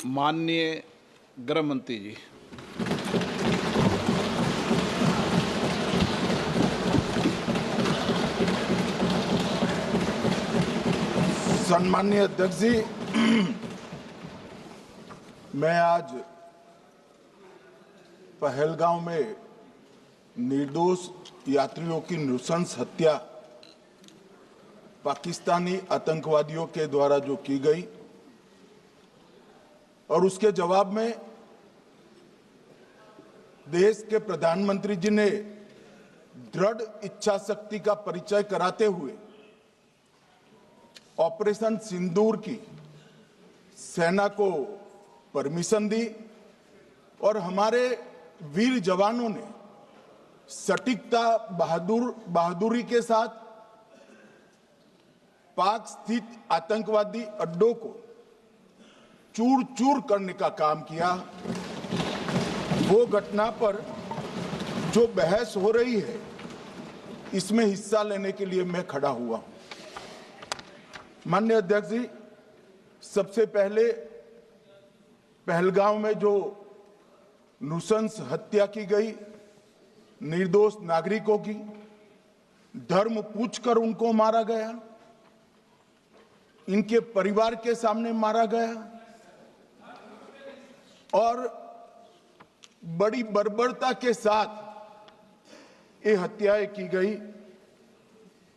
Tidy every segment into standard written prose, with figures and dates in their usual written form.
माननीय गृह मंत्री जी। सम्माननीय अध्यक्ष जी, मैं आज पहलगांव में निर्दोष यात्रियों की नृशंस हत्या पाकिस्तानी आतंकवादियों के द्वारा जो की गई और उसके जवाब में देश के प्रधानमंत्री जी ने दृढ़ इच्छा शक्ति का परिचय कराते हुए ऑपरेशन सिंदूर की सेना को परमिशन दी और हमारे वीर जवानों ने सटीकता बहादुरी के साथ पाक स्थित आतंकवादी अड्डों को चूर चूर करने का काम किया। वो घटना पर जो बहस हो रही है, इसमें हिस्सा लेने के लिए मैं खड़ा हुआ हूं। माननीय अध्यक्ष जी, सबसे पहले पहलगांव में जो नृशंस हत्या की गई निर्दोष नागरिकों की, धर्म पूछकर उनको मारा गया, इनके परिवार के सामने मारा गया और बड़ी बर्बरता के साथ ये हत्याएं की गई,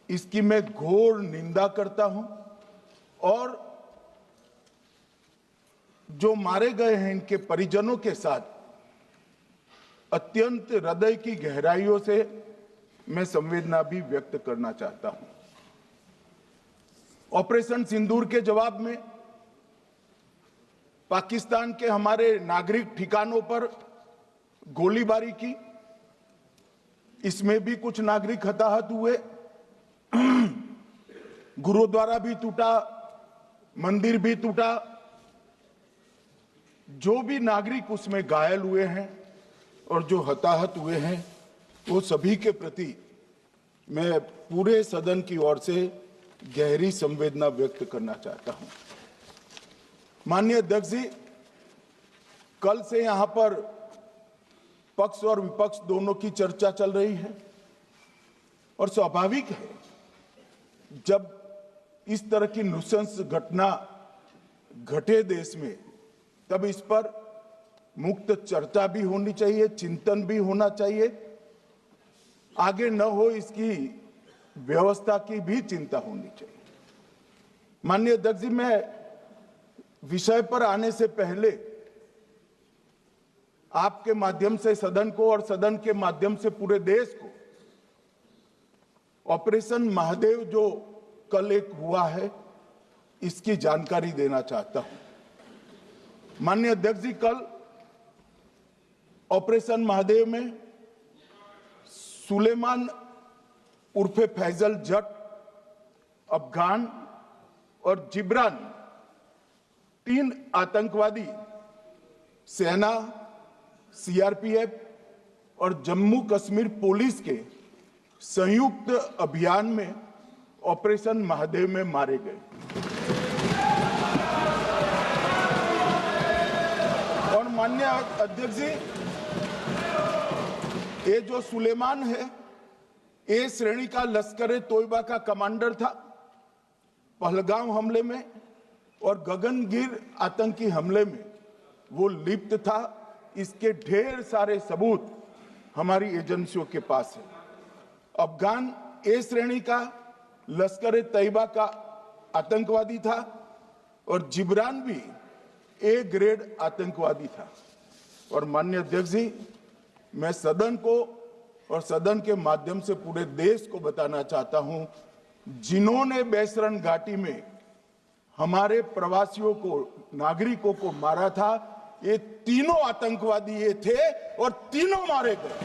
इसकी मैं घोर निंदा करता हूं। और जो मारे गए हैं इनके परिजनों के साथ अत्यंत हृदय की गहराइयों से मैं संवेदना भी व्यक्त करना चाहता हूं। ऑपरेशन सिंदूर के जवाब में पाकिस्तान के हमारे नागरिक ठिकानों पर गोलीबारी की, इसमें भी कुछ नागरिक हताहत हुए, गुरुद्वारा भी टूटा, मंदिर भी टूटा। जो भी नागरिक उसमें घायल हुए हैं और जो हताहत हुए हैं, वो सभी के प्रति मैं पूरे सदन की ओर से गहरी संवेदना व्यक्त करना चाहता हूं। माननीय अध्यक्ष जी, कल से यहां पर पक्ष और विपक्ष दोनों की चर्चा चल रही है और स्वाभाविक है, जब इस तरह की नृशंस घटना घटे देश में, तब इस पर मुक्त चर्चा भी होनी चाहिए, चिंतन भी होना चाहिए, आगे न हो इसकी व्यवस्था की भी चिंता होनी चाहिए। माननीय अध्यक्ष जी, मैं विषय पर आने से पहले आपके माध्यम से सदन को और सदन के माध्यम से पूरे देश को ऑपरेशन महादेव जो कल एक हुआ है, इसकी जानकारी देना चाहता हूं। माननीय अध्यक्ष जी, कल ऑपरेशन महादेव में सुलेमान उर्फे फैजल जट, अफगान और जिब्रान, 3 आतंकवादी सेना, सीआरपीएफ और जम्मू कश्मीर पुलिस के संयुक्त अभियान में ऑपरेशन महादेव में मारे गए। और माननीय अध्यक्ष जी, ये जो सुलेमान है, ए श्रेणी का लश्कर तोयबा का कमांडर था पहलगाम हमले में, और गगनगिर आतंकी हमले में वो लिप्त था। इसके ढेर सारे सबूत हमारी एजेंसियों के पास है। अफगान ए श्रेणी का लश्कर तैयबा का आतंकवादी था और जिब्रान भी ए ग्रेड आतंकवादी था। और माननीय अध्यक्ष जी, मैं सदन को और सदन के माध्यम से पूरे देश को बताना चाहता हूं, जिन्होंने बैसरन घाटी में हमारे प्रवासियों को, नागरिकों को मारा था, ये तीनों आतंकवादी ये थे और तीनों मारे गए।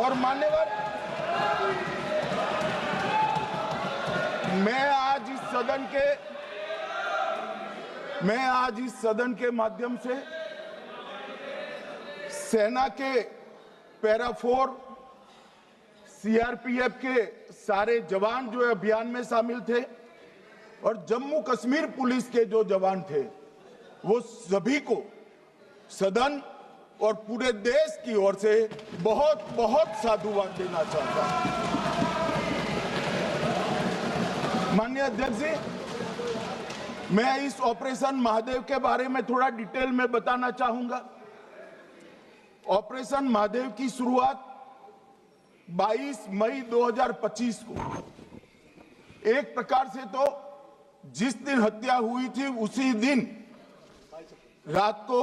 और मान्यवर, मैं आज इस सदन के माध्यम से सेना के पैरा 4 सीआरपीएफ के सारे जवान जो अभियान में शामिल थे और जम्मू कश्मीर पुलिस के जो जवान थे, वो सभी को सदन और पूरे देश की ओर से बहुत बहुत साधुवाद देना चाहता हूं। माननीय अध्यक्ष जी, मैं इस ऑपरेशन महादेव के बारे में थोड़ा डिटेल में बताना चाहूंगा। ऑपरेशन महादेव की शुरुआत 22 मई 2025 को, एक प्रकार से तो जिस दिन हत्या हुई थी उसी दिन रात को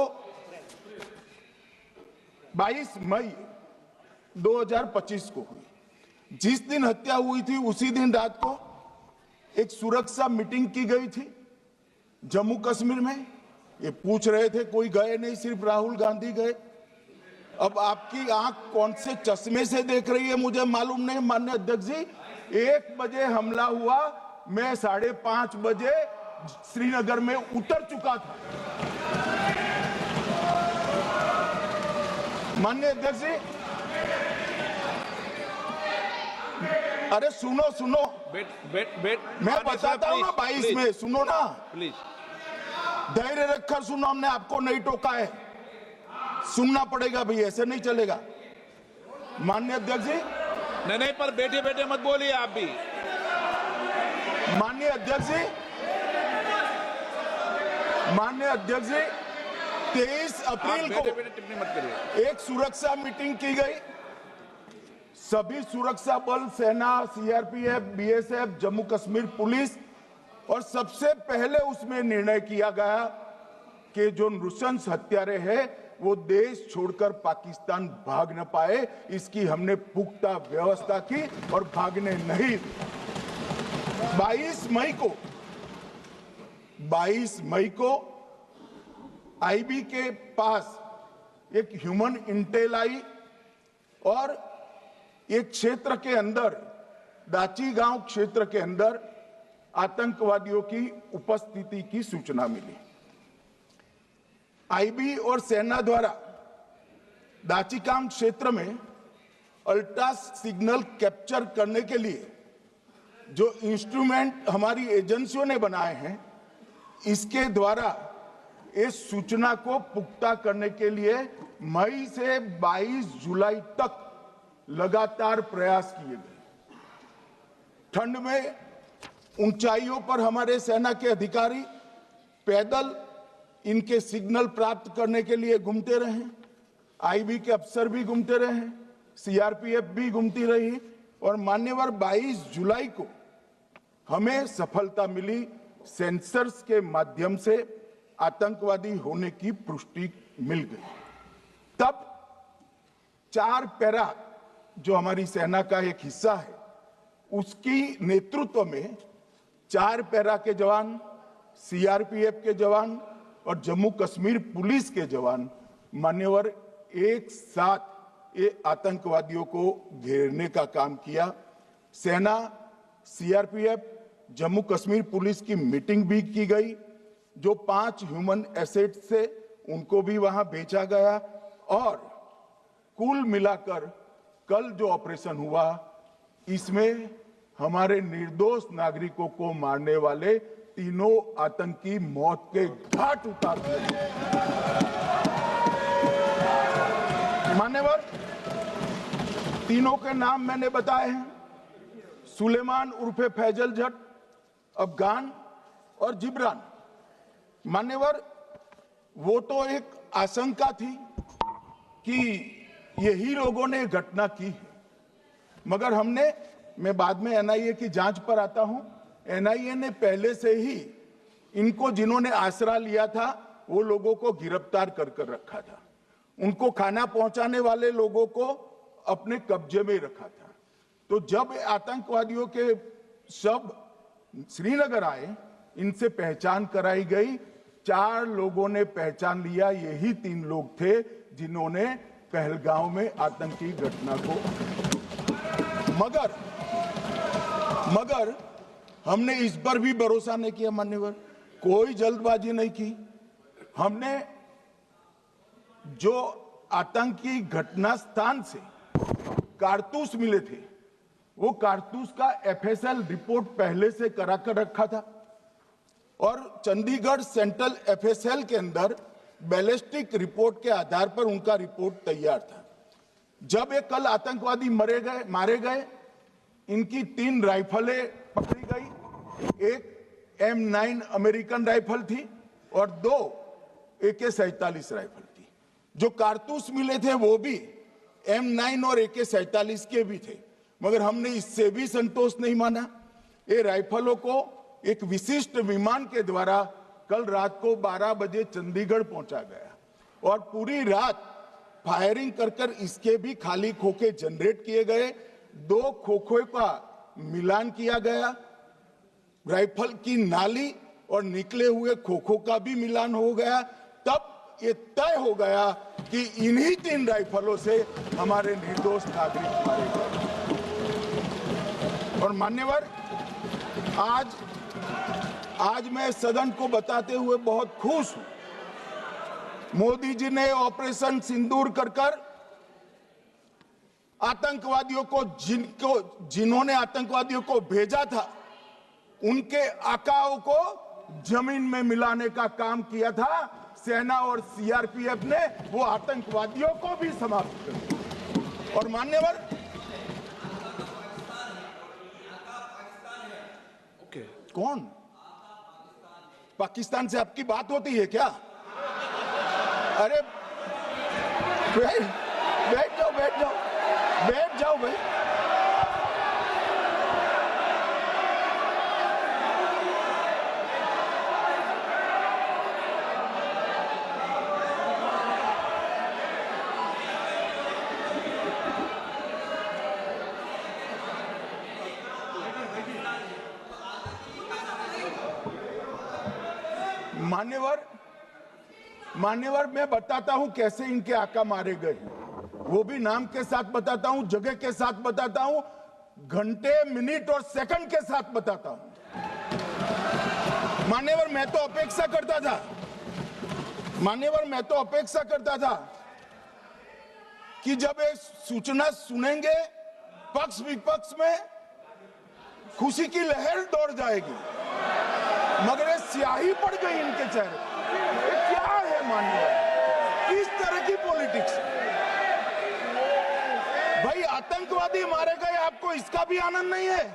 22 मई 2025 को हुई। जिस दिन हत्या हुई थी उसी दिन रात को एक सुरक्षा मीटिंग की गई थी जम्मू कश्मीर में। ये पूछ रहे थे, कोई गए नहीं, सिर्फ राहुल गांधी गए। अब आपकी आंख कौन से चश्मे से देख रही है मुझे मालूम नहीं। माननीय अध्यक्ष जी, 1 बजे हमला हुआ, मैं 5:30 बजे श्रीनगर में उतर चुका था। माननीय अध्यक्ष जी, अरे सुनो सुनो, मैं बताता हूँ ना 22 में, सुनो ना प्लीज, धैर्य रखकर सुनो। हमने आपको नहीं टोका है, सुनना पड़ेगा भाई, ऐसे नहीं चलेगा। माननीय अध्यक्ष जी, नहीं, पर बैठे बैठे मत बोलिए आप भी। माननीय अध्यक्ष जी, 23 अप्रैल को टिप्पणी मत करिए। एक सुरक्षा मीटिंग की गई। सभी सुरक्षा बल, सेना, CRPF, BSF, Jammu Kashmir police, और सबसे पहले उसमें निर्णय किया गया कि जो नृशंस हत्यारे हैं वो देश छोड़कर पाकिस्तान भाग न पाए, इसकी हमने पुख्ता व्यवस्था की और भागने नहीं। 22 मई को आईबी के पास एक ह्यूमन इंटेल आई और एक क्षेत्र के अंदर, दाची गांव क्षेत्र के अंदर आतंकवादियों की उपस्थिति की सूचना मिली। आईबी और सेना द्वारा दाचीकाम क्षेत्र में अल्ट्रा सिग्नल कैप्चर करने के लिए जो इंस्ट्रूमेंट हमारी एजेंसियों ने बनाए हैं, इसके द्वारा इस सूचना को पुख्ता करने के लिए मई से 22 जुलाई तक लगातार प्रयास किए गए। ठंड में ऊंचाइयों पर हमारे सेना के अधिकारी पैदल इनके सिग्नल प्राप्त करने के लिए घूमते रहे, आईबी के अफसर भी घूमते रहे, सीआरपीएफ भी घूमती रही, और मान्यवर 22 जुलाई को हमें सफलता मिली। सेंसर्स के माध्यम से आतंकवादी होने की पुष्टि मिल गई। तब 4 पैरा जो हमारी सेना का एक हिस्सा है, उसकी नेतृत्व में 4 पैरा के जवान, सीआरपीएफ के जवान और जम्मू कश्मीर पुलिस के जवान मान्यवर एक साथ ये आतंकवादियों को घेरने का काम किया। सेना, सीआरपीएफ, जम्मू कश्मीर पुलिस की मीटिंग भी की गई। जो 5 ह्यूमन एसेट से उनको भी वहां भेजा गया, और कुल मिलाकर कल जो ऑपरेशन हुआ, इसमें हमारे निर्दोष नागरिकों को मारने वाले तीनों आतंकी मौत के घाट उतार दिए। मान्यवर, तीनों के नाम मैंने बताए हैं, सुलेमान उर्फे फैजल जट, अफगान और जिब्रान। मान्यवर, वो तो एक आशंका थी कि यही लोगों ने घटना की है, मगर मैं बाद में एनआईए की जांच पर आता हूं, एनआईए ने पहले से ही इनको, जिन्होंने आसरा लिया था, वो लोगों को गिरफ्तार कर रखा था। उनको खाना पहुंचाने वाले लोगों को अपने कब्जे में रखा था। तो जब आतंकवादियों के शव श्रीनगर आए, इनसे पहचान कराई गई। 4 लोगों ने पहचान लिया, यही 3 लोग थे जिन्होंने पहलगांव में आतंकी घटना को, मगर हमने इस पर भी भरोसा नहीं किया मान्यवर, कोई जल्दबाजी नहीं की। हमने जो आतंकी घटना स्थान से कारतूस मिले थे, वो कारतूस का एफएसएल रिपोर्ट पहले से करा कर रखा था और चंडीगढ़ सेंट्रल एफएसएल के अंदर बैलिस्टिक रिपोर्ट के आधार पर उनका रिपोर्ट तैयार था। जब ये कल आतंकवादी मारे गए, इनकी 3 राइफलें पकड़ी गई। एक M9 अमेरिकन राइफल थी और 2 AK-47 राइफल थी। जो कारतूस मिले थे वो भी M9 और AK-47 के भी थे, मगर हमने इससे भी संतोष नहीं माना। ये राइफलों को एक विशिष्ट विमान के द्वारा कल रात को 12 बजे चंडीगढ़ पहुंचा गया और पूरी रात फायरिंग कर इसके भी खाली खोखे जनरेट किए गए। 2 खोखों का मिलान किया गया, राइफल की नाली और निकले हुए खोखों का भी मिलान हो गया। तब ये तय हो गया कि इन्हीं 3 राइफलों से हमारे निर्दोष नागरिक मारे गए। और मान्यवर, आज मैं सदन को बताते हुए बहुत खुश हूं। मोदी जी ने ऑपरेशन सिंदूर कर आतंकवादियों को जिन्होंने आतंकवादियों को भेजा था, उनके आकाओं को जमीन में मिलाने का काम किया था। सेना और सीआरपीएफ ने वो आतंकवादियों को भी समाप्त कर दिया। और मान्यवर, कौन पाकिस्तान से आपकी बात होती है क्या? अरे बैठ जाओ भाई। मान्यवर, मैं बताता हूं कैसे इनके आका मारे गए, वो भी नाम के साथ बताता हूं, जगह के साथ बताता हूं, घंटे, मिनट और सेकंड के साथ बताता हूं। मान्यवर, मैं तो अपेक्षा करता था कि जब ये सूचना सुनेंगे पक्ष विपक्ष में खुशी की लहर दौड़ जाएगी, मगर ये स्याही पड़ गई इनके चेहरे। ये क्या है मान्यवर? किस तरह की पॉलिटिक्स? भाई, आतंकवादी मारे गए, आपको इसका भी आनंद नहीं है?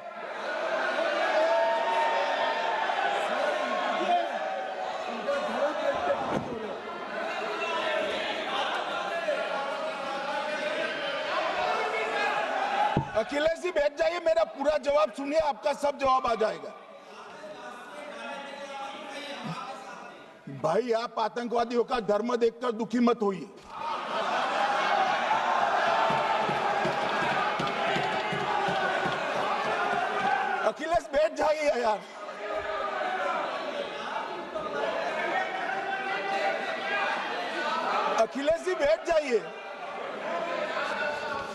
अखिलेश जी बैठ जाइए, मेरा पूरा जवाब सुनिए, आपका सब जवाब आ जाएगा। भाई, आप आतंकवादियों का धर्म देखकर दुखी मत होइए। अखिलेश बैठ जाइए यार। अखिलेश जी बैठ जाइए।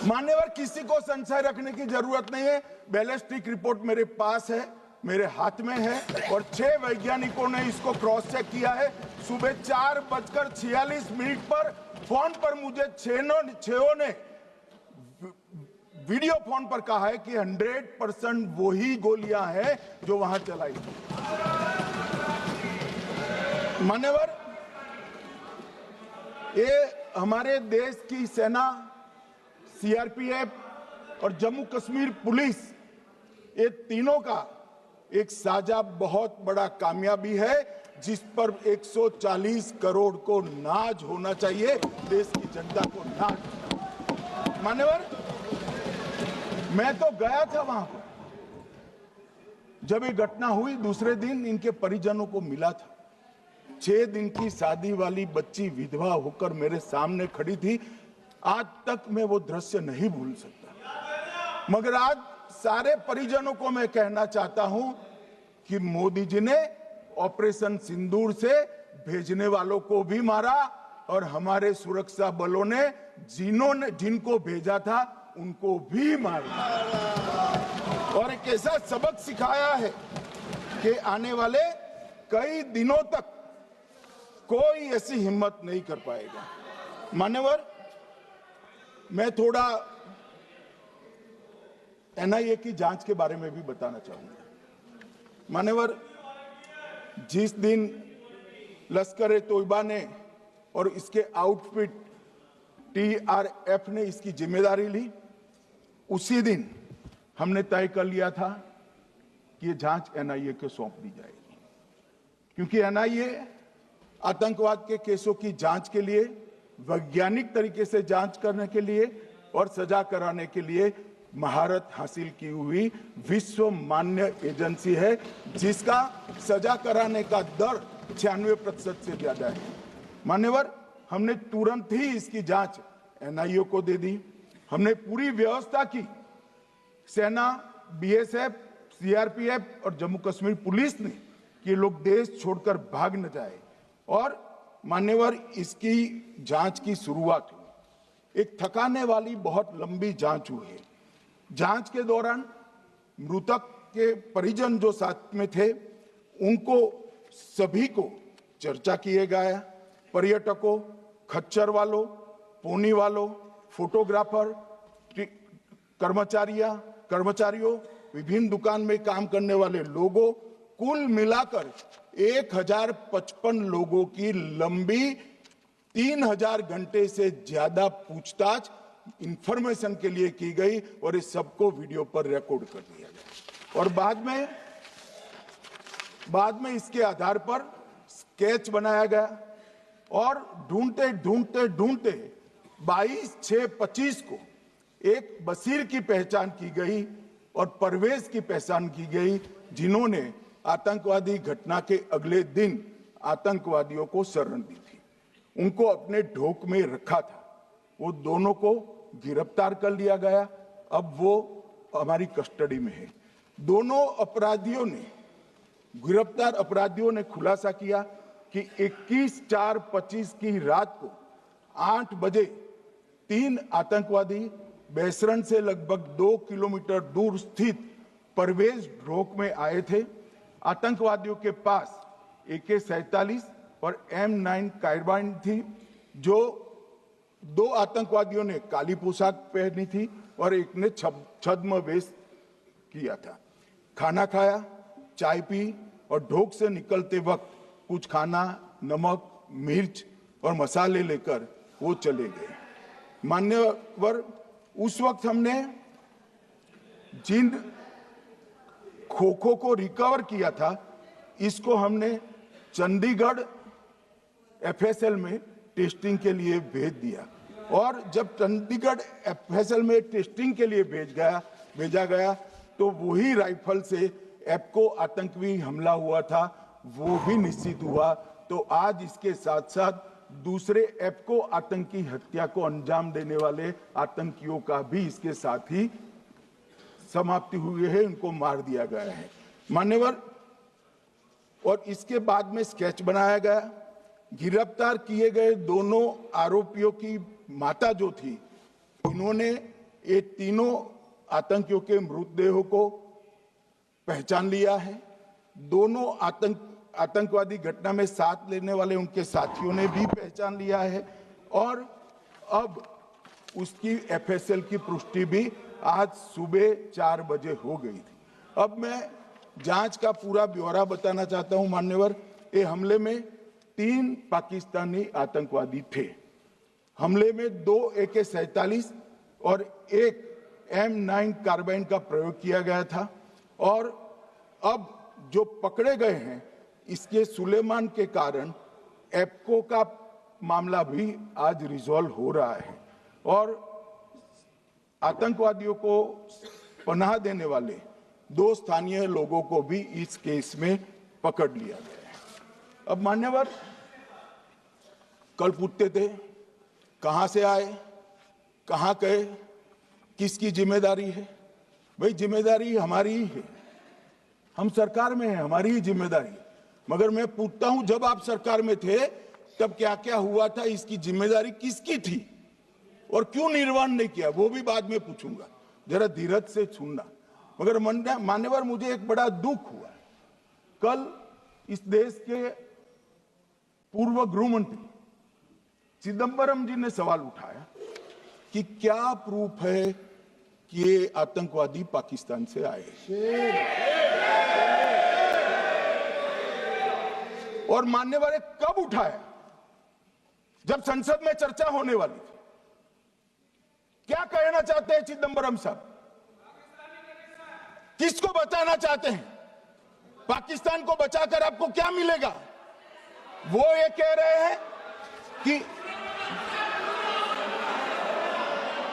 मान्यवर, किसी को संशय रखने की जरूरत नहीं है। बैलिस्टिक रिपोर्ट मेरे पास है, मेरे हाथ में है और 6 वैज्ञानिकों ने इसको क्रॉस चेक किया है। सुबह 4:46 पर फोन पर मुझे 6 ने वीडियो फोन पर कहा है कि 100% वही गोलियां हैं जो वहां चलाई। मान्यवर, ये हमारे देश की सेना, सीआरपीएफ और जम्मू कश्मीर पुलिस, ये तीनों का एक साझा बहुत बड़ा कामयाबी है, जिस पर 140 करोड़ को नाज होना चाहिए, देश की जनता को नाज। मान्यवर, मैं तो गया था वहां पर जब ये घटना हुई। दूसरे दिन इनके परिजनों को मिला था। 6 दिन की शादी वाली बच्ची विधवा होकर मेरे सामने खड़ी थी। आज तक मैं वो दृश्य नहीं भूल सकता। मगर आज सारे परिजनों को मैं कहना चाहता हूं कि मोदी जी ने ऑपरेशन सिंदूर से भेजने वालों को भी मारा और हमारे सुरक्षा बलों ने जिनको भेजा था उनको भी मारा और एक ऐसा सबक सिखाया है कि आने वाले कई दिनों तक कोई ऐसी हिम्मत नहीं कर पाएगा। मान्यवर, मैं थोड़ा एनआईए की जांच के बारे में भी बताना चाहूंगा। मान्यवर, जिस दिन लश्कर ए तोयबा ने और इसके आउटफिट टीआरएफ ने इसकी जिम्मेदारी ली, उसी दिन हमने तय कर लिया था कि ये जांच एनआईए को सौंप दी जाएगी, क्योंकि एनआईए आतंकवाद के केसों की जांच के लिए, वैज्ञानिक तरीके से जांच करने के लिए और सजा कराने के लिए महारत हासिल की हुई विश्व मान्य एजेंसी है, जिसका सजा कराने का दर 96% से ज्यादा है। मान्यवर, हमने तुरंत ही इसकी जांच एनआईए को दे दी। हमने पूरी व्यवस्था की। सेना, बीएसएफ, सीआरपीएफ और जम्मू कश्मीर पुलिस ने कि लोग देश छोड़कर भाग न जाए। और मान्यवर, इसकी जांच की शुरुआत हुई। एक थकाने वाली बहुत लंबी जांच हुई है। जांच के दौरान मृतक के परिजन जो साथ में थे, उनको सभी को चर्चा किए गया। पर्यटकों, खच्चर वालों, पोनी वालों, फोटोग्राफर, कर्मचारियों, विभिन्न दुकान में काम करने वाले लोगों, कुल मिलाकर 1055 लोगों की लंबी 3000 घंटे से ज्यादा पूछताछ इंफॉर्मेशन के लिए की गई और इस सबको वीडियो पर रिकॉर्ड कर दिया गया। और बाद में इसके आधार पर स्केच बनाया गया और ढूंढते 22/6/25 को एक बशीर की पहचान की गई और परवेज की पहचान की गई, जिन्होंने आतंकवादी घटना के अगले दिन आतंकवादियों को शरण दी थी। उनको अपने ढोक में रखा था। वो दोनों को गिरफ्तार कर लिया गया। अब वो हमारी कस्टडी में है। दोनों गिरफ्तार अपराधियों ने खुलासा किया कि 21/4/25 की रात को 8 बजे 3 आतंकवादी बेसरन से लगभग 2 किलोमीटर दूर स्थित परवेज ढोक में आए थे। आतंकवादियों के पास AK-47 और M9 कार्बाइन थी। जो 2 आतंकवादियों ने काली पोशाक पहनी थी और एक ने छद्म वेश किया था। खाना खाया, चाय पी और ढोक से निकलते वक्त कुछ खाना, नमक, मिर्च और मसाले लेकर वो चले गए। मान्यवर, उस वक्त हमने जिन खोखों को रिकवर किया था, इसको हमने चंडीगढ़ FSL में टेस्टिंग के लिए भेज दिया। और जब चंडीगढ़ FSL में टेस्टिंग के लिए भेजा गया तो वही राइफल से एप्को आतंकी हमला हुआ था, वो भी निश्चित हुआ। तो आज इसके साथ साथ दूसरे एप्को आतंकी हत्या को अंजाम देने वाले आतंकियों का भी इसके साथ ही समाप्ति हुई है, उनको मार दिया गया है। मान्यवर, और इसके बाद में स्केच बनाया गया। गिरफ्तार किए गए दोनों आरोपियों की माता जो थी, इन्होंने ये तीनों आतंकियों के मृतदेहों को पहचान लिया है। दोनों आतंकवादी घटना में साथ लेने वाले उनके साथियों ने भी पहचान लिया है। और अब उसकी FSL की पुष्टि भी आज सुबह 4 बजे हो गई थी। अब मैं जांच का पूरा ब्यौरा बताना चाहता हूं। मान्यवर, ये हमले में 3 पाकिस्तानी आतंकवादी थे। हमले में 2 AK-47 और 1 M9 कार्बाइन का प्रयोग किया गया था। और अब जो पकड़े गए हैं, इसके सुलेमान के कारण एप्को का मामला भी आज रिजॉल्व हो रहा है और आतंकवादियों को पनाह देने वाले 2 स्थानीय लोगों को भी इस केस में पकड़ लिया गया है। अब मान्यवर, कल पूछते थे कहां से आए, कहां गए, किसकी जिम्मेदारी है। भाई, जिम्मेदारी हमारी ही है। हम सरकार में हैं, हमारी ही जिम्मेदारी है। मगर मैं पूछता हूं, जब आप सरकार में थे तब क्या क्या हुआ था, इसकी जिम्मेदारी किसकी थी और क्यों निर्वहन नहीं किया, वो भी बाद में पूछूंगा। जरा धीरज से सुनना। मगर मान्यवर, मुझे एक बड़ा दुख हुआ। कल इस देश के पूर्व गृह मंत्री चिदंबरम जी ने सवाल उठाया कि क्या प्रूफ है कि ये आतंकवादी पाकिस्तान से आए और मान्यवर कब उठाया? जब संसद में चर्चा होने वाली थी। क्या कहना चाहते हैं चिदंबरम साहब? किसको बचाना चाहते हैं? पाकिस्तान को बचाकर आपको क्या मिलेगा? वो ये कह रहे हैं कि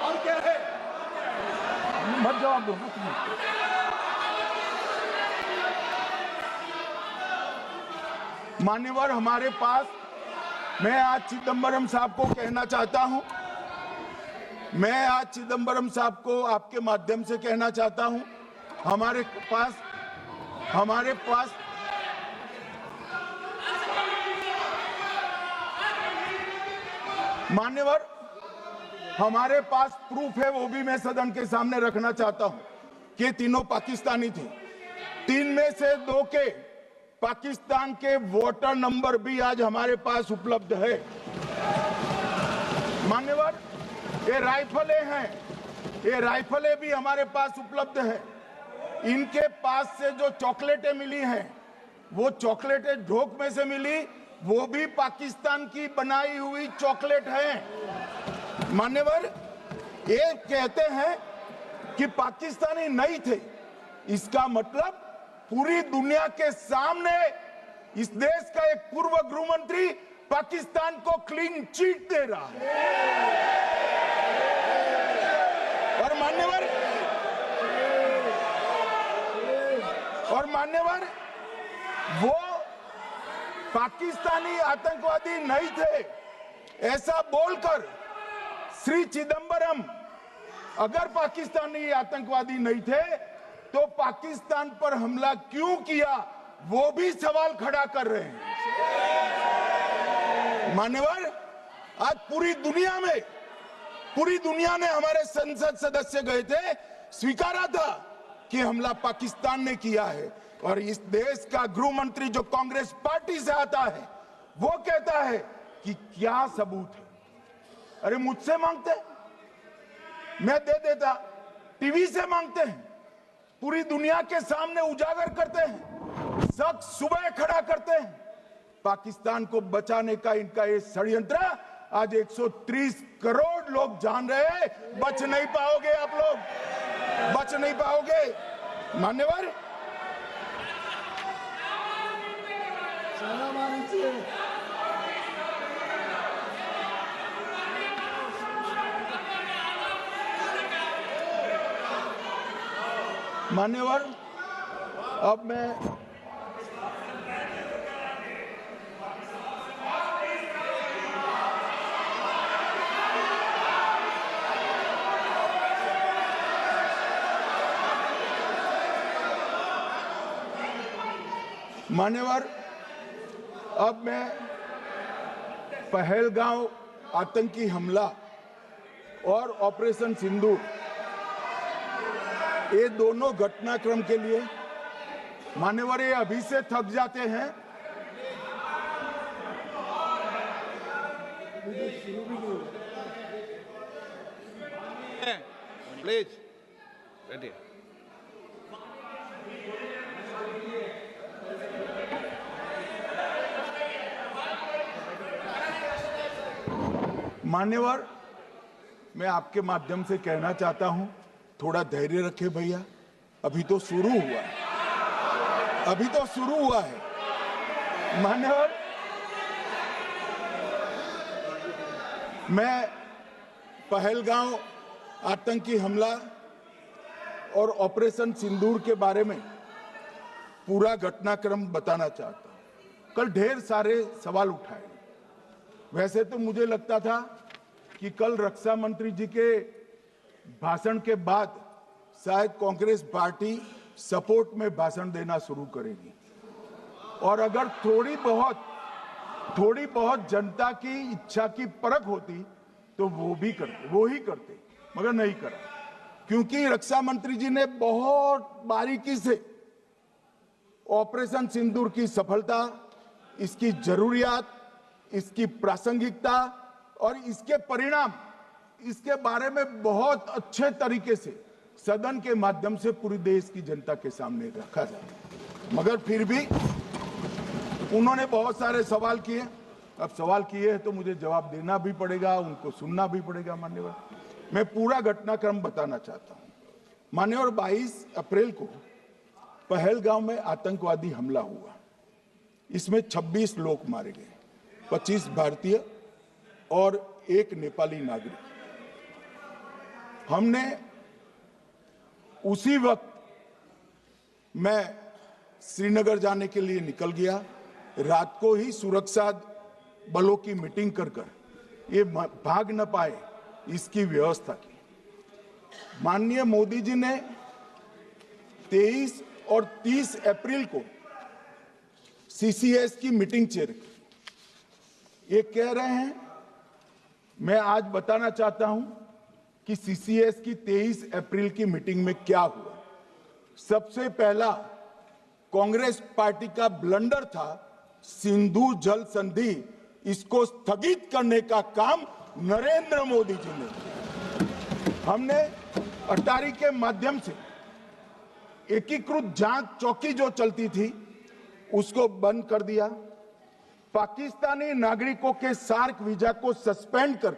और क्या है? मत जवाब दो। मान्यवर हमारे पास, मैं आज चिदंबरम साहब को कहना चाहता हूं, मैं आज चिदंबरम साहब को आपके माध्यम से कहना चाहता हूं, हमारे पास मान्यवर हमारे पास प्रूफ है, वो भी मैं सदन के सामने रखना चाहता हूं कि तीनों पाकिस्तानी थे। 3 में से 2 के पाकिस्तान के वोटर नंबर भी आज हमारे पास उपलब्ध है। मान्यवर ये राइफलें हैं, ये राइफलें भी हमारे पास उपलब्ध है। इनके पास से जो चॉकलेटें मिली हैं, वो चॉकलेटें ढोक में से मिली, वो भी पाकिस्तान की बनाई हुई चॉकलेट है। मान्यवर ये कहते हैं कि पाकिस्तानी नहीं थे, इसका मतलब पूरी दुनिया के सामने इस देश का एक पूर्व गृह मंत्री पाकिस्तान को क्लीन चिट दे रहा है। और मान्यवर वो पाकिस्तानी आतंकवादी नहीं थे, ऐसा बोलकर श्री चिदंबरम अगर पाकिस्तानी आतंकवादी नहीं थे तो पाकिस्तान पर हमला क्यों किया, वो भी सवाल खड़ा कर रहे हैं। मान्यवर आज पूरी दुनिया ने हमारे संसद सदस्य गए थे, स्वीकारा था कि हमला पाकिस्तान ने किया है। और इस देश का गृह मंत्री जो कांग्रेस पार्टी से आता है, वो कहता है कि क्या सबूत है? अरे मुझसे मांगते, मैं दे देता। टीवी से मांगते हैं, पूरी दुनिया के सामने उजागर करते हैं, शख्स सुबह खड़ा करते हैं। पाकिस्तान को बचाने का इनका ये षड्यंत्र आज 130 करोड़ लोग जान रहे हैं। बच नहीं पाओगे आप लोग, बच नहीं पाओगे। मान्यवर मान्यवर अब मैं पहलगांव आतंकी हमला और ऑपरेशन सिंदूर, ये दोनों घटनाक्रम के लिए मान्यवर ये अभी से थक जाते हैं। प्लीज बैठिए। मान्यवर मैं आपके माध्यम से कहना चाहता हूं, थोड़ा धैर्य रखे भैया, अभी तो शुरू हुआ है, अभी तो शुरू हुआ है। मान्यवर मैं पहलगांव आतंकी हमला और ऑपरेशन सिंदूर के बारे में पूरा घटनाक्रम बताना चाहता हूं। कल ढेर सारे सवाल उठाए। वैसे तो मुझे लगता था कि कल रक्षा मंत्री जी के भाषण के बाद शायद कांग्रेस पार्टी सपोर्ट में भाषण देना शुरू करेगी और अगर थोड़ी बहुत जनता की इच्छा की परख होती तो वो ही करते, मगर नहीं करा। क्योंकि रक्षा मंत्री जी ने बहुत बारीकी से ऑपरेशन सिंदूर की सफलता, इसकी जरूरियात, इसकी प्रासंगिकता और इसके परिणाम, इसके बारे में बहुत अच्छे तरीके से सदन के माध्यम से पूरी देश की जनता के सामने रखा जाता है। मगर फिर भी उन्होंने बहुत सारे सवाल किए। अब सवाल किए हैं तो मुझे जवाब देना भी पड़ेगा, उनको सुनना भी पड़ेगा। मान्यवर, मैं पूरा घटनाक्रम बताना चाहता हूं। मान्यवर, 22 अप्रैल को पहलगांव में आतंकवादी हमला हुआ। इसमें 26 लोग मारे गए, 25 भारतीय और 1 नेपाली नागरिक। हमने उसी वक्त मैं श्रीनगर जाने के लिए निकल गया। रात को ही सुरक्षा बलों की मीटिंग कर ये भाग न पाए इसकी व्यवस्था की। माननीय मोदी जी ने 23 और 30 अप्रैल को सीसीएस की मीटिंग चेयर की। ये कह रहे हैं, मैं आज बताना चाहता हूं कि सीसीएस की 23 अप्रैल की मीटिंग में क्या हुआ। सबसे पहला कांग्रेस पार्टी का ब्लंडर था सिंधु जल संधि, इसको स्थगित करने का काम नरेंद्र मोदी जी ने किया। हमने अटारी के माध्यम से एकीकृत जांच चौकी जो चलती थी उसको बंद कर दिया। पाकिस्तानी नागरिकों के सार्क वीजा को सस्पेंड कर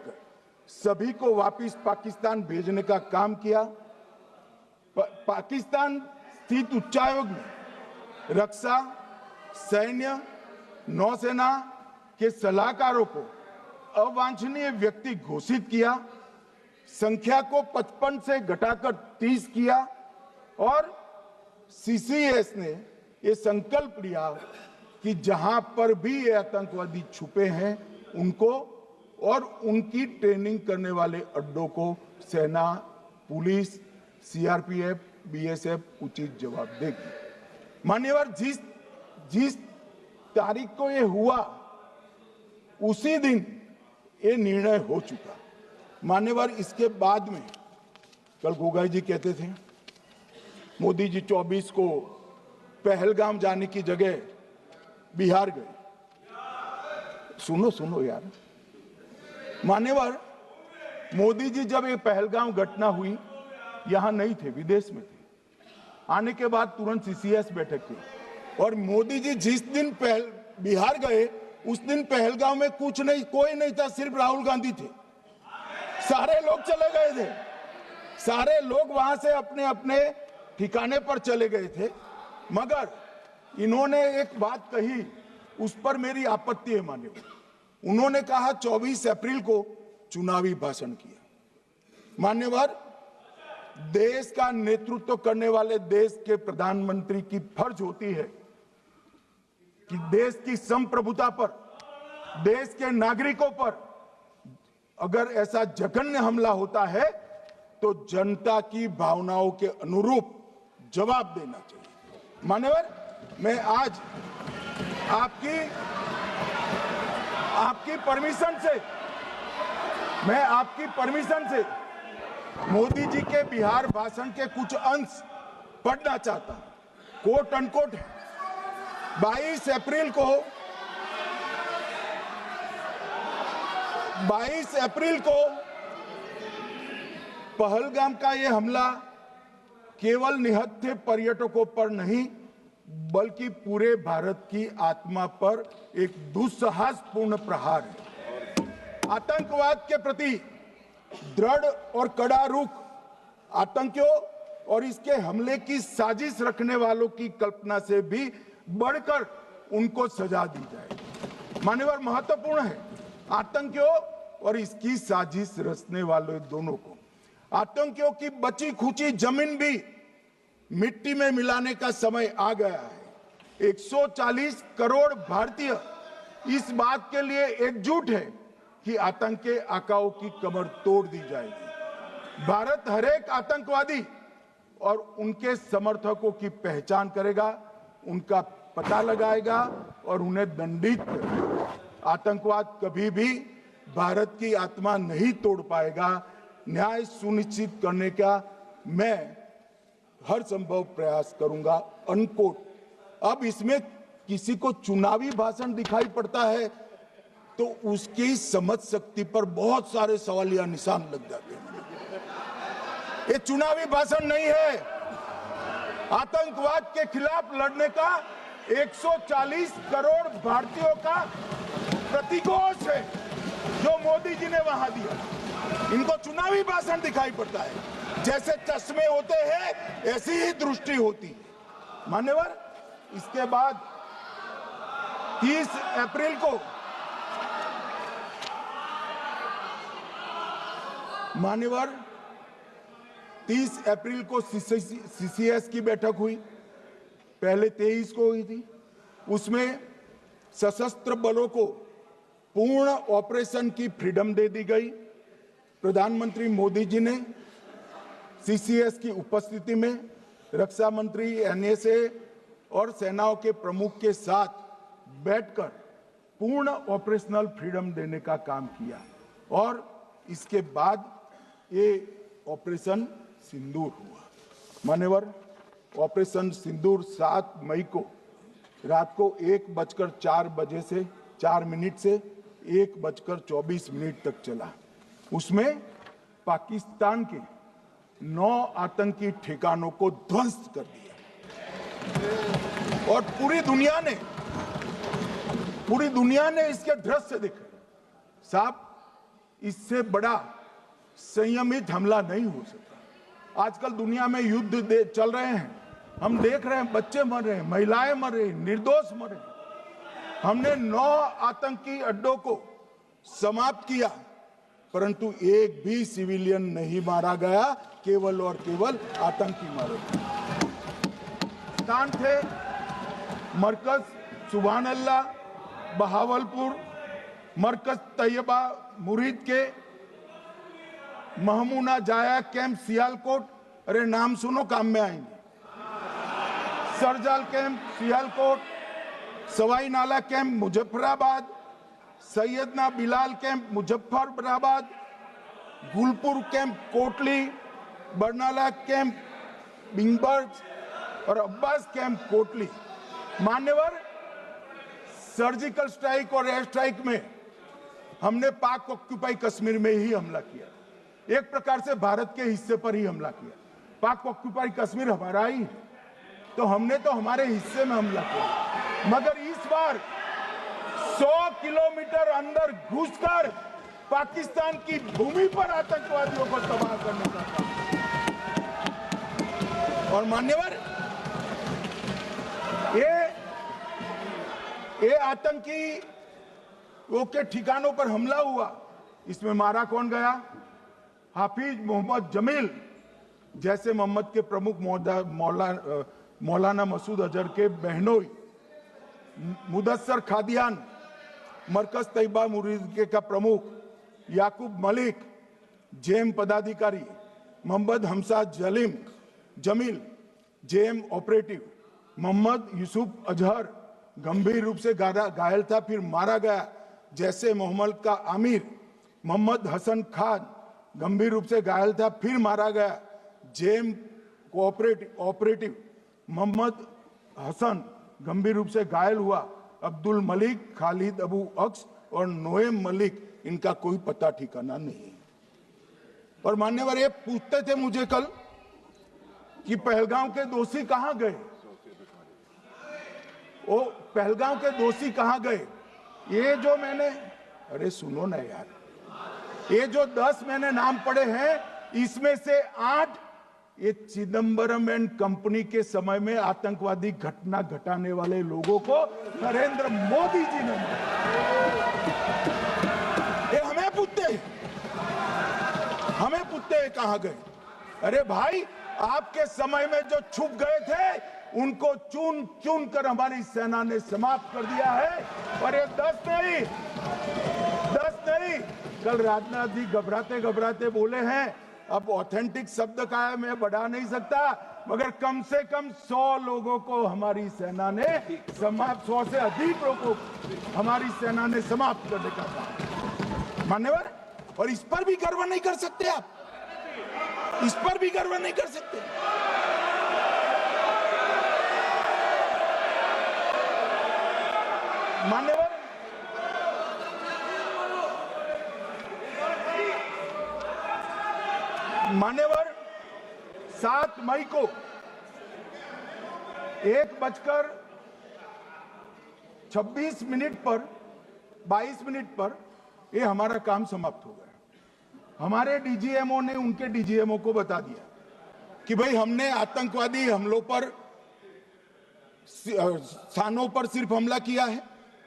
सभी को वापस पाकिस्तान भेजने का काम किया। पाकिस्तान स्थित उच्चायोग ने रक्षा, सैन्य, नौसेना के सलाहकारों को अवांछनीय व्यक्ति घोषित किया। संख्या को 55 से घटाकर 30 किया और सीसीएस ने ये संकल्प लिया कि जहां पर भी ये आतंकवादी छुपे हैं उनको और उनकी ट्रेनिंग करने वाले अड्डों को सेना, पुलिस, सीआरपीएफ, बीएसएफ उचित जवाब देगी। मान्यवर, जिस तारीख को ये हुआ उसी दिन ये निर्णय हो चुका। मान्यवर, इसके बाद में कल गोगाई जी कहते थे मोदी जी 24 को पहलगाम जाने की जगह बिहार गए। सुनो यार। मान्यवर, मोदी जी जब ये पहलगाम घटना हुई यहां नहीं थे, विदेश में थे। आने के बाद तुरंत सीसीएस बैठक की और मोदी जी जिस दिन बिहार गए उस दिन पहलगाम में कुछ नहीं, कोई नहीं था, सिर्फ राहुल गांधी थे। सारे लोग चले गए थे, सारे लोग वहां से अपने अपने ठिकाने पर चले गए थे। मगर इन्होंने एक बात कही, उस पर मेरी आपत्ति है। मान्यवर, उन्होंने कहा 24 अप्रैल को चुनावी भाषण किया। मान्यवर, देश का नेतृत्व करने वाले देश के प्रधानमंत्री की फर्ज होती है कि देश की संप्रभुता पर, देश के नागरिकों पर अगर ऐसा जघन्य हमला होता है तो जनता की भावनाओं के अनुरूप जवाब देना चाहिए। मान्यवर, मैं आज आपकी परमिशन से मोदी जी के बिहार भाषण के कुछ अंश पढ़ना चाहता हूं। कोट अनकोट है। 22 अप्रैल को पहलगाम का यह हमला केवल निहत्थे पर्यटकों पर नहीं बल्कि पूरे भारत की आत्मा पर एक दुस्साहसपूर्ण प्रहार है। आतंकवाद के प्रति दृढ़ और कड़ा रुख, आतंकियों और इसके हमले की साजिश रखने वालों की कल्पना से भी बढ़कर उनको सजा दी जाए। मान्यवर, महत्वपूर्ण है आतंकियों और इसकी साजिश रचने वाले दोनों को। आतंकियों की बची खुची जमीन भी मिट्टी में मिलाने का समय आ गया है। 140 करोड़ भारतीय इस बात के लिए एकजुट है कि आतंक के आकाओं की कमर तोड़ दी जाएगी। भारत हरेक आतंकवादी और उनके समर्थकों की पहचान करेगा, उनका पता लगाएगा और उन्हें दंडित करेगा। आतंकवाद कभी भी भारत की आत्मा नहीं तोड़ पाएगा। न्याय सुनिश्चित करने का मैं हर संभव प्रयास करूंगा। अनकोट। अब इसमें किसी को चुनावी भाषण दिखाई पड़ता है तो उसकी समझ शक्ति पर बहुत सारे सवालिया निशान लग जाते हैं। ये चुनावी भाषण नहीं है। आतंकवाद के खिलाफ लड़ने का 140 करोड़ भारतीयों का प्रतिघोष है जो मोदी जी ने वहां दिया। इनको चुनावी भाषण दिखाई पड़ता है। जैसे चश्मे होते हैं ऐसी ही दृष्टि होती है। मान्यवर, इसके बाद 30 अप्रैल को मान्यवर 30 अप्रैल को सीसीएस की बैठक हुई, पहले 23 को हुई थी। उसमें सशस्त्र बलों को पूर्ण ऑपरेशन की फ्रीडम दे दी गई। प्रधानमंत्री मोदी जी ने सीसीएस की उपस्थिति में रक्षा मंत्री, एनएसए और सेनाओं के प्रमुख के साथ बैठकर पूर्ण ऑपरेशनल फ्रीडम देने का काम किया और इसके बाद ये ऑपरेशन सिंदूर हुआ। मान्यवर, ऑपरेशन सिंदूर 7 मई को रात को 1:04 से 1:24 तक चला। उसमें पाकिस्तान के 9 आतंकी ठिकानों को ध्वस्त कर दिया और पूरी दुनिया ने इसके दृश्य देखे। साहब, इससे बड़ा संयमित हमला नहीं हो सकता। आजकल दुनिया में युद्ध चल रहे हैं, हम देख रहे हैं, बच्चे मर रहे हैं, महिलाएं मर रही, निर्दोष मर रहे। हमने 9 आतंकी अड्डों को समाप्त किया, परंतु एक भी सिविलियन नहीं मारा गया, केवल और केवल आतंकी मारे गए। स्थान थे मरकज सुभान अल्लाह बहावलपुर, मरकज तैयबा मुरीद के, महमूना जाया कैंप सियालकोट, अरे नाम सुनो काम में आएंगे, सरजाल camp Sialkot, Sawai Nala camp Muzaffarabad, Syedna Bilal camp Muzaffarabad, Gulpur camp Kotli, Barnala camp बिंगबर्ज और अब्बास कैंप कोटली। मान्यवर, सर्जिकल स्ट्राइक और एयर स्ट्राइक में हमने पाक ऑक्यूपाई कश्मीर में ही हमला किया, एक प्रकार से भारत के हिस्से पर ही हमला किया। पाक ऑक्यूपाई कश्मीर हमारा ही है, तो हमने तो हमारे हिस्से में हमला किया। मगर इस बार 100 किलोमीटर अंदर घुसकर पाकिस्तान की भूमि पर आतंकवादियों को तबाह करने का काम। और मान्यवर, ये आतंकी के ठिकानों पर हमला हुआ, इसमें मारा कौन गया? हाफिज मोहम्मद जमील जैसे मोहम्मद के प्रमुख मौलाना मसूद अजहर के बहनोई, मुदस्सर खादियान मरकज तैयबा मुरीद का प्रमुख, याकूब मलिक जेएम पदाधिकारी, मोहम्मद हमसा जमील जेएम ऑपरेटिव, मोहम्मद यूसुफ अजहर गंभीर रूप से घायल था, फिर मारा गया। जैसे मोहम्मद का आमिर मोहम्मद हसन खान गंभीर रूप से घायल था, फिर मारा गया। जेएम ऑपरेटिव मोहम्मद हसन गंभीर रूप से घायल हुआ। अब्दुल मलिक, खालिद अबू अक्स और नोएम मलिक, इनका कोई पता ठिकाना नहीं। और मान्यवर, ये पूछते थे मुझे कल कि पहलगांव के दोषी कहां गए, वो पहलगांव के दोषी कहां गए? ये जो मैंने, अरे सुनो ना यार, ये जो 10 मैंने नाम पढ़े हैं, इसमें से 8 ये चिदंबरम एंड कंपनी के समय में आतंकवादी घटना घटाने वाले लोगों को नरेंद्र मोदी जी ने मारा। ये हमें पूछते हैं कहां गए? अरे भाई, आपके समय में जो छुप गए थे उनको चुन चुन कर हमारी सेना ने समाप्त कर दिया है। और ये 10 नहीं, कल राजनाथ जी घबराते बोले हैं, अब ऑथेंटिक शब्द का है, मैं बढ़ा नहीं सकता, मगर कम से कम 100 लोगों को हमारी सेना ने समाप्त, 100 से अधिक लोगों को हमारी सेना ने समाप्त करने का काम। मान्यवर, और इस पर भी गर्व नहीं कर सकते आप? इस पर भी गर्व नहीं कर सकते? मान्यवर, 7 मई को 1:26 पर 22 मिनट पर ये हमारा काम समाप्त हो गया। हमारे डीजीएमओ ने उनके डीजीएमओ को बता दिया कि भाई हमने आतंकवादी हमलों पर स्थानों पर सिर्फ हमला किया है,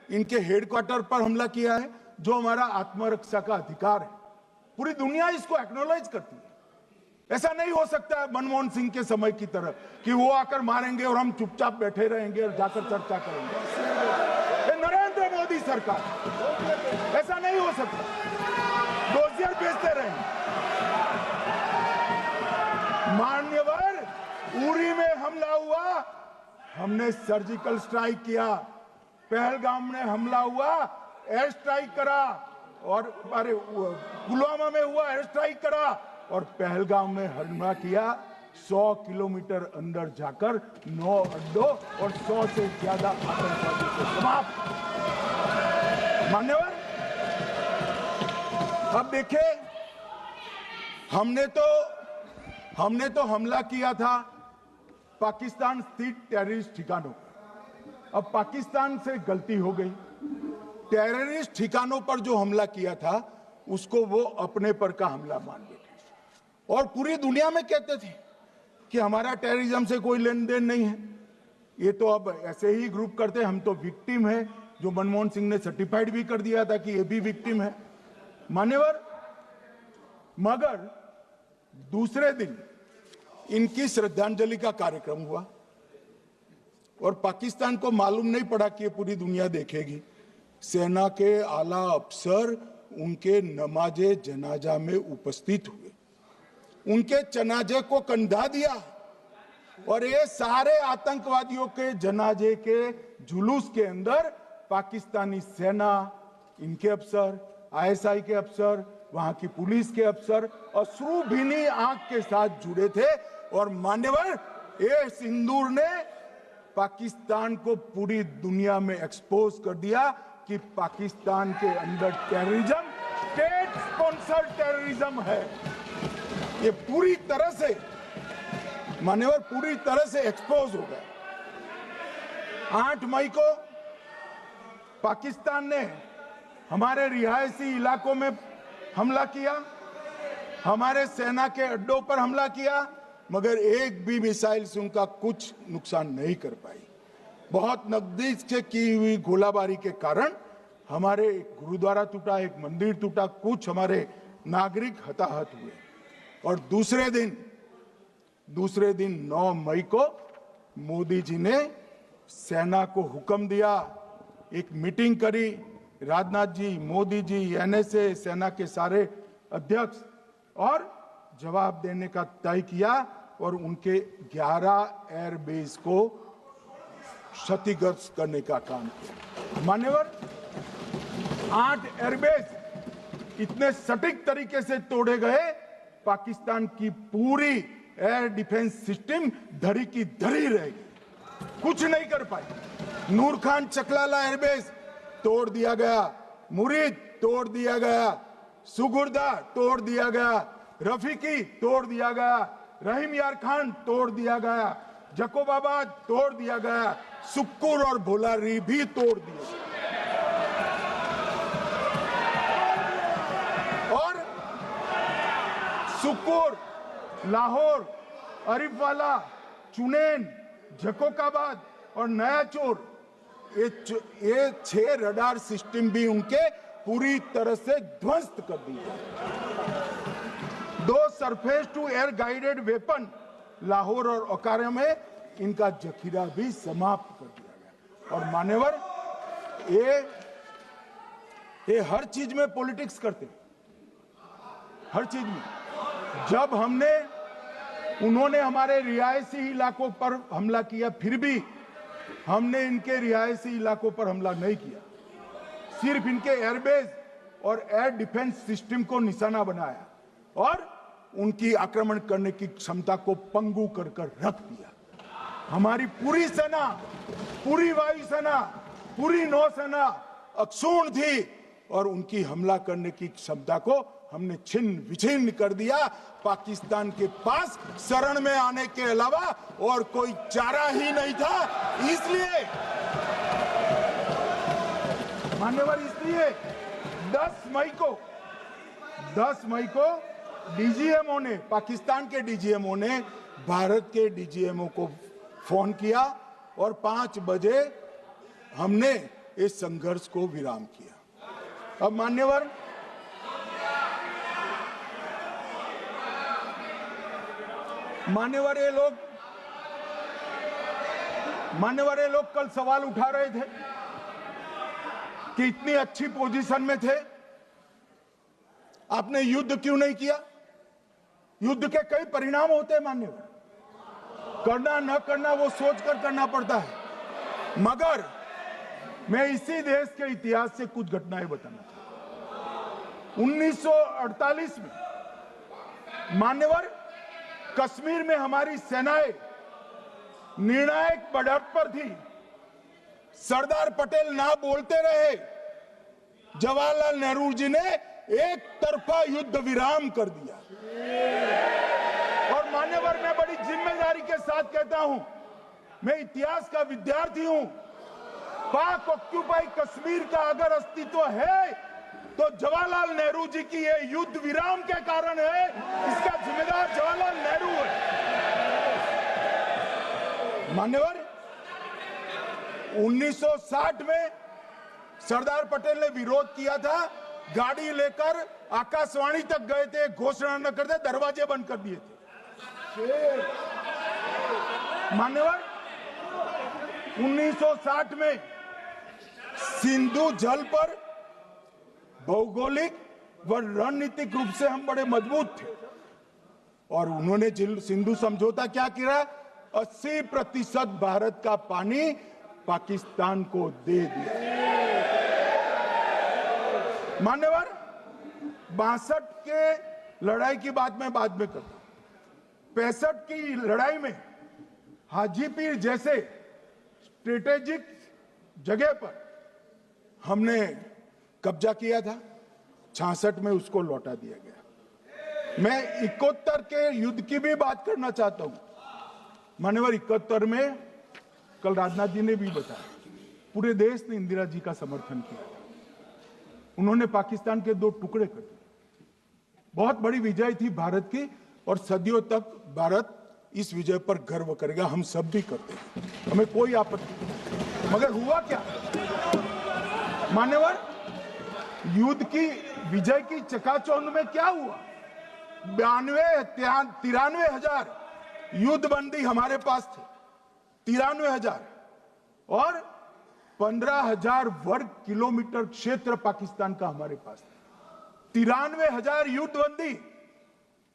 इनके हेडक्वार्टर पर हमला किया है, जो हमारा आत्मरक्षा का अधिकार है। पूरी दुनिया इसको एक्नॉलेज करती है। ऐसा नहीं हो सकता है मनमोहन सिंह के समय की तरह कि वो आकर मारेंगे और हम चुपचाप बैठे रहेंगे और जाकर चर्चा करेंगे। नरेंद्र मोदी सरकार, ऐसा नहीं हो सकता। डोजियर भेजते रहेंगे। मान्यवर, उरी में हमला हुआ, हमने सर्जिकल स्ट्राइक किया। पहलगाम में हमला हुआ, एयर स्ट्राइक करा, और अरे पुलवामा में हुआ, एयर स्ट्राइक करा, और पहलगाम में हमला किया। 100 किलोमीटर अंदर जाकर 9 अड्डों और 100 से ज्यादा आतंकवादियों को समाप्त। मान्यवर, अब देखें, हमने तो हमला किया था पाकिस्तान स्थित टेररिस्ट ठिकानों पर। अब पाकिस्तान से गलती हो गई। टेररिस्ट ठिकानों पर जो हमला किया था उसको वो अपने पर का हमला मान बैठे और पूरी दुनिया में कहते थे कि हमारा टेररिज्म से कोई लेन देन नहीं है। ये तो अब ऐसे ही ग्रुप करते, हम तो विक्टिम है, जो मनमोहन सिंह ने सर्टिफाइड भी कर दिया था कि ये भी विक्टिम है। मान्यवर, मगर दूसरे दिन इनकी श्रद्धांजलि का कार्यक्रम हुआ और पाकिस्तान को मालूम नहीं पड़ा कि ये पूरी दुनिया देखेगी। सेना के आला अफसर उनके नमाजे जनाजा में उपस्थित हुए, उनके जनाजे को कंधा दिया और ये सारे आतंकवादियों के जनाजे के जुलूस के अंदर पाकिस्तानी सेना, इनके अफसर, आईएसआई के अफसर, वहां की पुलिस के अफसर अश्रुभीनी आंख के साथ जुड़े थे। और मान्यवर, ये सिंदूर ने पाकिस्तान को पूरी दुनिया में एक्सपोज कर दिया कि पाकिस्तान के अंदर टेररिज्म स्टेट स्पॉन्सर्ड टेररिज्म है। ये पूरी तरह से मान्यवर, पूरी तरह से एक्सपोज हो गया। 8 मई को पाकिस्तान ने हमारे रिहायशी इलाकों में हमला किया, हमारे सेना के अड्डों पर हमला किया, मगर एक भी मिसाइल से उनका कुछ नुकसान नहीं कर पाई। बहुत नजदीक से की हुई गोलाबारी के कारण हमारे एक गुरुद्वारा टूटा, एक मंदिर टूटा, कुछ हमारे नागरिक हताहत हुए। और दूसरे दिन 9 मई को मोदी जी ने सेना को हुक्म दिया, एक मीटिंग करी, राजनाथ जी, मोदी जी, एनएसए, सेना के सारे अध्यक्ष, और जवाब देने का तय किया और उनके 11 एयरबेस को क्षतिग्रस्त करने का काम किया। मान्यवर, 8 एयरबेस इतने सटीक तरीके से तोड़े गए, पाकिस्तान की पूरी एयर डिफेंस सिस्टम धरी की धरी रहेगी, कुछ नहीं कर पाई। नूर खान चकलाला एयरबेस तोड़ दिया गया, मुरीद तोड़ दिया गया, सुगुर्दा तोड़ दिया गया, रफीकी तोड़ दिया गया, रहीम यार खान तोड़ दिया गया, जकोबाबाद तोड़ दिया गया, सुक्कुर और भोलारी भी तोड़ दिए। और सुक्कुर, लाहौर, अरिफवाला, चुनेन, जकोकाबाद और नया चोर, ये 6 रडार सिस्टम भी उनके पूरी तरह से ध्वस्त कर दिए। 2 surface to air guided weapon Lahore और ओकारा में इनका जखीरा भी समाप्त कर दिया गया। और मान्यवर, ये हर चीज में पॉलिटिक्स करते, हर चीज में। जब उन्होंने हमारे रिहायशी इलाकों पर हमला किया, फिर भी हमने इनके रिहायशी इलाकों पर हमला नहीं किया, सिर्फ इनके एयरबेस और एयर डिफेंस सिस्टम को निशाना बनाया और उनकी आक्रमण करने की क्षमता को पंगु कर रख दिया। हमारी पूरी सेना, पूरी वायुसेना, पूरी नौसेना अक्षुण्ण थी और उनकी हमला करने की क्षमता को हमने छिन्न विछिन्न कर दिया। पाकिस्तान के पास शरण में आने के अलावा और कोई चारा ही नहीं था। इसलिए मान्यवर, इसलिए 10 मई को डीजीएमओ ने, पाकिस्तान के डीजीएमओ ने भारत के डीजीएमओ को फोन किया और 5 बजे हमने इस संघर्ष को विराम किया। अब मान्यवर, ये लोग कल सवाल उठा रहे थे कि इतनी अच्छी पोजीशन में थे, आपने युद्ध क्यों नहीं किया? युद्ध के कई परिणाम होते हैं मान्यवर, करना न करना वो सोचकर करना पड़ता है। मगर मैं इसी देश के इतिहास से कुछ घटनाएं बताना चाहता हूं। 1948 में मान्यवर, कश्मीर में हमारी सेनाएं निर्णायक बढ़त पर थी। सरदार पटेल ना बोलते रहे, जवाहरलाल नेहरू जी ने एक तरफा युद्ध विराम कर दिया। और मान्यवर, मैं बड़ी जिम्मेदारी के साथ कहता हूं, मैं इतिहास का विद्यार्थी हूं। पाक ऑक्यूपाई कश्मीर का अगर अस्तित्व है तो जवाहरलाल नेहरू जी की ये युद्ध विराम के कारण है। इसका जिम्मेदार जवाहरलाल नेहरू है। मान्यवर, 1960 में सरदार पटेल ने विरोध किया था, गाड़ी लेकर आकाशवाणी तक गए थे, घोषणा न करते, दरवाजे बंद कर दिए थे। मान्यवर, 1960 में सिंधु जल पर भौगोलिक व रणनीतिक रूप से हम बड़े मजबूत थे और उन्होंने सिंधु समझौता क्या किया? 80% भारत का पानी पाकिस्तान को दे दिया। मान्यवर, 62 के लड़ाई की बात मैं बाद में करता हूं। 65 की लड़ाई में हाजीपीर जैसे स्ट्रेटेजिक जगह पर हमने कब्जा किया था। 66 में उसको लौटा दिया गया। मैं 71 के युद्ध की भी बात करना चाहता हूं। मान्यवर, 71 में कल राजनाथ जी ने भी बताया, पूरे देश ने इंदिरा जी का समर्थन किया। उन्होंने पाकिस्तान के 2 टुकड़े कर दिए। बहुत बड़ी विजय थी भारत की और सदियों तक भारत इस विजय पर गर्व करेगा। हम सब भी करते हैं, हमें कोई आपत्ति नहीं। मगर हुआ क्या मान्यवर? युद्ध की विजय की चकाचौंध में क्या हुआ? 93 हजार युद्धबंदी हमारे पास थे, 93 हजार, और 15,000 वर्ग किलोमीटर क्षेत्र पाकिस्तान का हमारे पास था। 93 हजार युद्धबंदी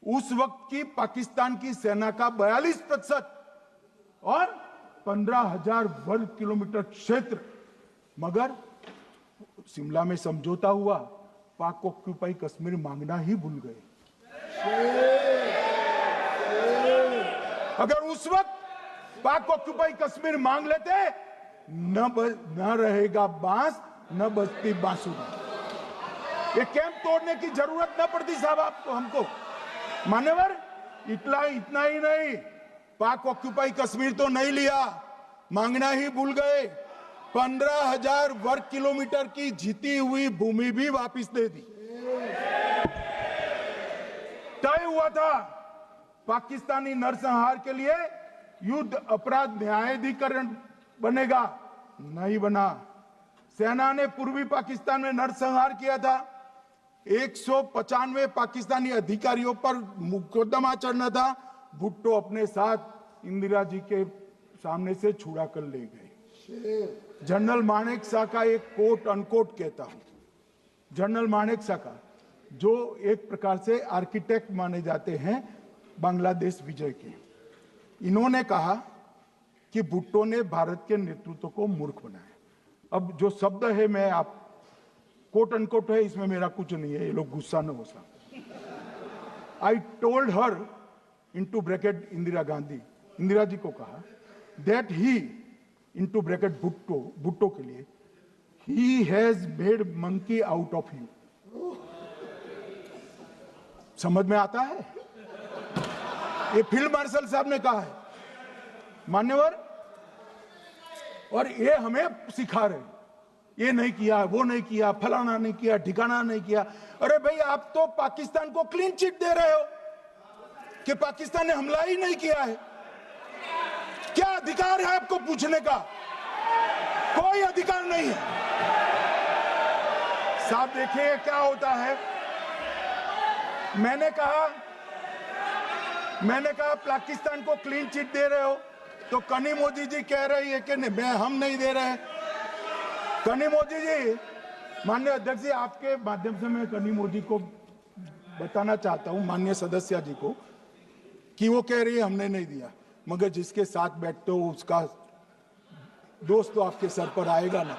उस वक्त की पाकिस्तान की सेना का 42% और 15,000 वर्ग किलोमीटर क्षेत्र। मगर शिमला में समझौता हुआ, पाक ऑक्यूपाई कश्मीर मांगना ही भूल गए। अगर उस वक्त पाक ऑक्यूपाई कश्मीर मांग लेते, न रहेगा बांस न बजती बांसुरी। ये कैंप तोड़ने की जरूरत न पड़ती साहब आपको, हमको। मान्यवर, इतना ही नहीं, पाक ऑक्यूपाई कश्मीर तो नहीं लिया, मांगना ही भूल गए। 15,000 वर्ग किलोमीटर की जीती हुई भूमि भी वापस दे दी। तय हुआ था पाकिस्तानी नरसंहार के लिए युद्ध अपराध न्यायाधिकरण बनेगा, नहीं बना। सेना ने पूर्वी पाकिस्तान में नरसंहार किया था। 195 पाकिस्तानी अधिकारियों पर मुकदमा चढ़ना था। भुट्टो अपने साथ इंदिरा जी के सामने से छुड़ा कर ले गए। जनरल मानेक शॉ का एक कोट अनकोट कहता हूं, जनरल मानेक शॉ का, जो एक प्रकार से आर्किटेक्ट माने जाते हैं बांग्लादेश विजय के, इन्होंने कहा कि भुट्टो ने भारत के नेतृत्व को मूर्ख बनाया। अब जो शब्द है, मैं आप कोट अनकोट है, इसमें मेरा कुछ नहीं है, ये लोग गुस्सा न हो सकते। I told her into bracket Indira Gandhi, Indira ji को कहा that he into bracket Bhutto के लिए, he has made monkey out of you. समझ में आता है? ये फील्ड मार्शल साहब ने कहा है, मान्यवर, और ये हमें सिखा रहे, ये नहीं किया, वो नहीं किया, फलाना नहीं किया, ठिकाना नहीं किया। अरे भाई, आप तो पाकिस्तान को क्लीन चिट दे रहे हो कि पाकिस्तान ने हमला ही नहीं किया है। क्या अधिकार है आपको पूछने का? कोई अधिकार नहीं है। साहब देखिए क्या होता है। मैंने कहा पाकिस्तान को क्लीन चिट दे रहे हो, तो कनी मोदी जी कह रही है कि नहीं, हम नहीं दे रहे हैं। कनी मोदी जी, माननीय अध्यक्ष जी, आपके माध्यम से मैं कनी मोदी को बताना चाहता हूं, माननीय सदस्य जी को, कि वो कह रही है हमने नहीं दिया, मगर जिसके साथ बैठते हो उसका दोस्त तो आपके सर पर आएगा ना।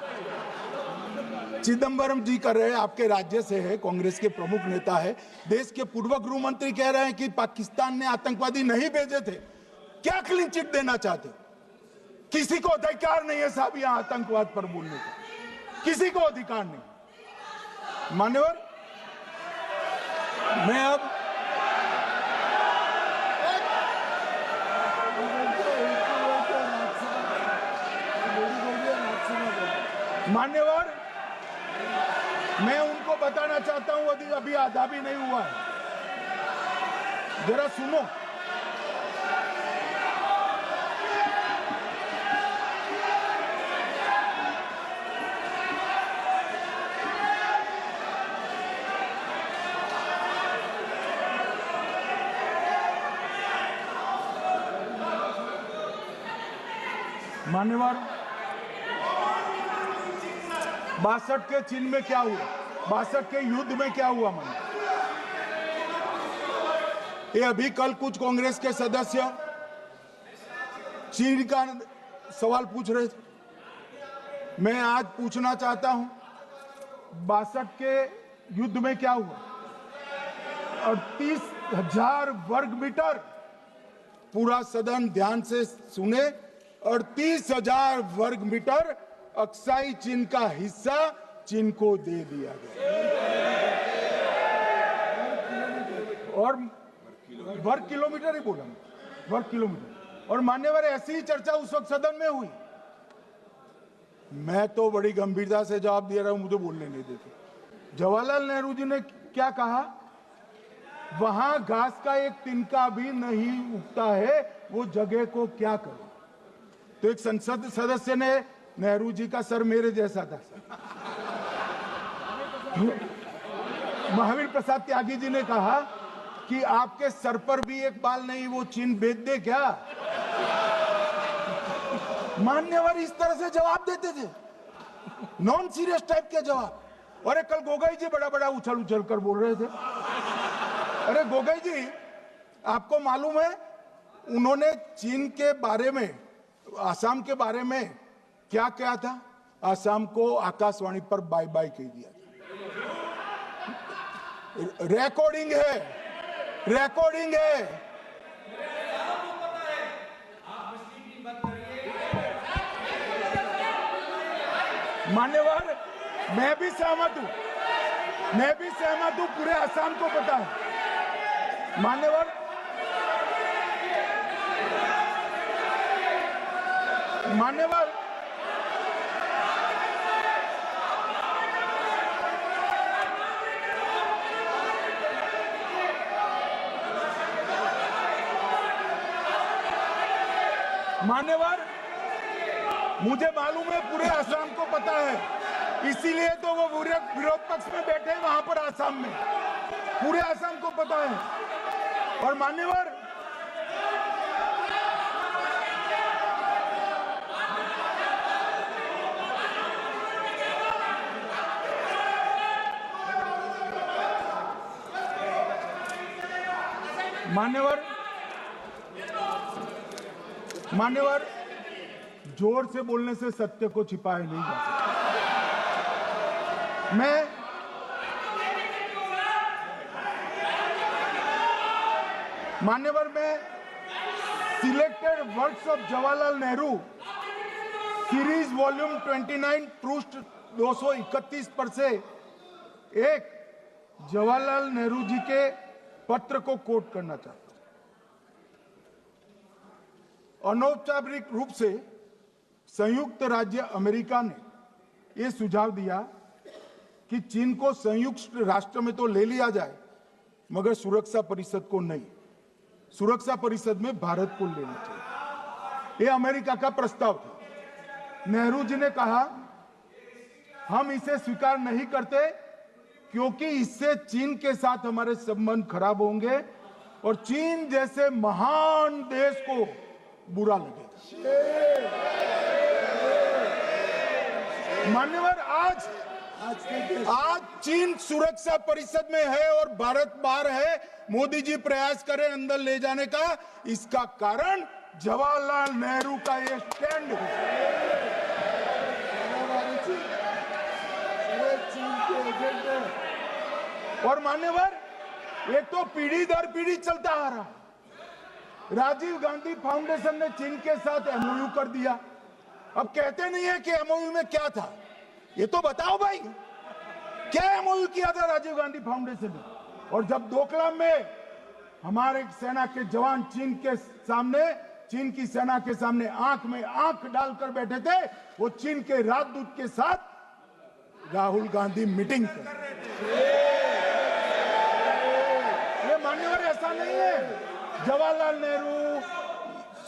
चिदंबरम जी कर रहे हैं, आपके राज्य से है, कांग्रेस के प्रमुख नेता है। देश के पूर्व गृह मंत्री कह रहे हैं कि पाकिस्तान ने आतंकवादी नहीं भेजे थे। क्या क्लीन चिट देना चाहते? किसी को अधिकार नहीं है साहब यहां आतंकवाद पर बोलने का, किसी को अधिकार नहीं। मान्यवर, मैं अब मान्यवर, मैं उनको बताना चाहता हूं, अभी आधा भी नहीं हुआ है, जरा सुनो। मान्यवर, 62 के चिन्ह में क्या हुआ, 62 के युद्ध में क्या हुआ? मान्य, ये अभी कल कुछ कांग्रेस के सदस्य चीन का सवाल पूछ रहे थे, मैं आज पूछना चाहता हूं 62 के युद्ध में क्या हुआ? 38,000 वर्ग मीटर, पूरा सदन ध्यान से सुने, 38,000 वर्ग मीटर अक्साई चीन का हिस्सा चीन को दे दिया गया, और वर्ग किलोमीटर ही बोला, वर्ग किलोमीटर। और मान्यवर, ऐसी ही चर्चा उस वक्त सदन में हुई। मैं तो बड़ी गंभीरता से जवाब दे रहा हूं, मुझे बोलने नहीं देते। जवाहरलाल नेहरू जी ने क्या कहा? वहां घास का एक तिनका भी नहीं उगता है, वो जगह को क्या करे? तो एक संसद सदस्य ने, नेहरू जी का सर मेरे जैसा था, महावीर प्रसाद त्यागी जी ने कहा कि आपके सर पर भी एक बाल नहीं, वो चीन बेच दे क्या? मान्यवर इस तरह से जवाब देते थे, नॉन सीरियस टाइप के जवाब। और कल गोगोई जी बड़ा बड़ा उछल कर बोल रहे थे। अरे गोगोई जी, आपको मालूम है उन्होंने चीन के बारे में, आसाम के बारे में क्या क्या था? आसाम को आकाशवाणी पर बाय बाय कह दिया। रिकॉर्डिंग है, रिकॉर्डिंग है। मान्यवर, मैं भी सहमत हूं, पूरे आसाम को पता है। मान्यवर, मान्यवर, मुझे मालूम है पूरे आसाम को पता है, इसीलिए तो वो विरोध पक्ष में बैठे हैं वहां पर आसाम में, पूरे आसाम को पता है। और मान्यवर, मान्यवर, जोर से बोलने से सत्य को छिपाया नहीं जा सकता। मान्यवर, मैं selected works of Jawaharlal Nehru series volume 29 पृष्ठ 231 पर से एक जवाहरलाल नेहरू जी के पत्र को कोट करना चाहता हूं। अनौपचारिक रूप से संयुक्त राज्य अमेरिका ने यह सुझाव दिया कि चीन को संयुक्त राष्ट्र में तो ले लिया जाए, मगर सुरक्षा परिषद को नहीं। सुरक्षा परिषद में भारत को लेना चाहिए, यह अमेरिका का प्रस्ताव था। नेहरू जी ने कहा हम इसे स्वीकार नहीं करते क्योंकि इससे चीन के साथ हमारे संबंध खराब होंगे और चीन जैसे महान देश को बुरा लगेगा। मान्यवर, आज चीन सुरक्षा परिषद में है और भारत बाहर है। मोदी जी प्रयास करें अंदर ले जाने का, इसका कारण जवाहरलाल नेहरू का ये स्टैंड है। और मान्यवर, ये तो पीढ़ी दर पीढ़ी चलता आ रहा है। राजीव गांधी फाउंडेशन ने चीन के साथ एमओयू कर दिया। अब कहते नहीं है कि एमओयू में क्या था, ये तो बताओ भाई, क्या एमओयू किया था राजीव गांधी फाउंडेशन ने? और जब डोकलाम में हमारे सेना के जवान चीन की सेना के सामने आंख में आंख डालकर बैठे थे, वो चीन के राजदूत के साथ राहुल गांधी मीटिंग कर रहे थे। ये मान्यवर, ऐसा नहीं है। जवाहरलाल नेहरू,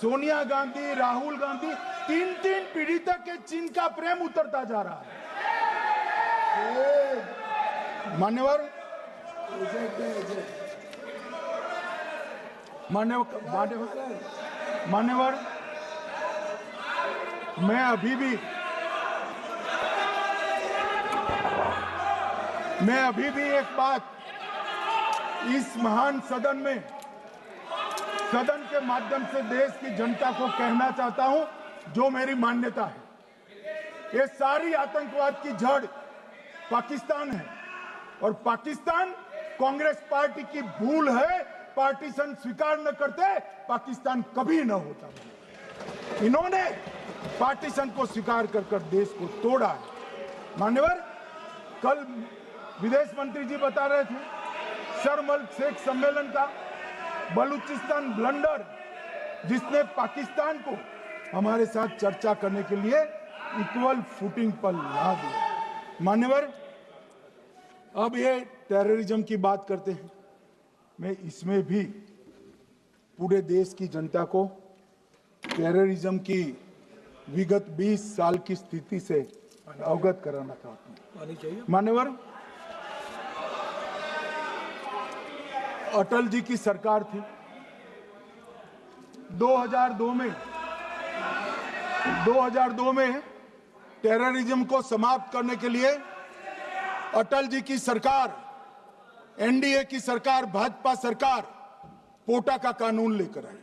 सोनिया गांधी, राहुल गांधी, तीन पीढ़ी तक के चीन का प्रेम उतरता जा रहा है। मान्यवर, मैं अभी भी एक बात इस महान सदन के माध्यम से देश की जनता को कहना चाहता हूं, जो मेरी मान्यता है। ये सारी आतंकवाद की जड़ पाकिस्तान है और पाकिस्तान कांग्रेस पार्टी की भूल है। पार्टीशन स्वीकार न करते, पाकिस्तान कभी न होता। इन्होंने पार्टीशन को स्वीकार कर देश को तोड़ा है। मान्यवर, कल विदेश मंत्री जी बता रहे थे शर्म अल शेख सम्मेलन का बलूचिस्तान ब्लंडर, जिसने पाकिस्तान को हमारे साथ चर्चा करने के लिए इक्वल फुटिंग पर ला दिया। मान्यवर, अब ये टेररिज्म की बात करते हैं। मैं इसमें भी पूरे देश की जनता को टेररिज्म की विगत 20 साल की स्थिति से अवगत कराना चाहता हूं। मान्यवर, अटल जी की सरकार थी। 2002 में टेररिज्म को समाप्त करने के लिए अटल जी की सरकार, एनडीए की सरकार, भाजपा सरकार पोटा का कानून लेकर आई।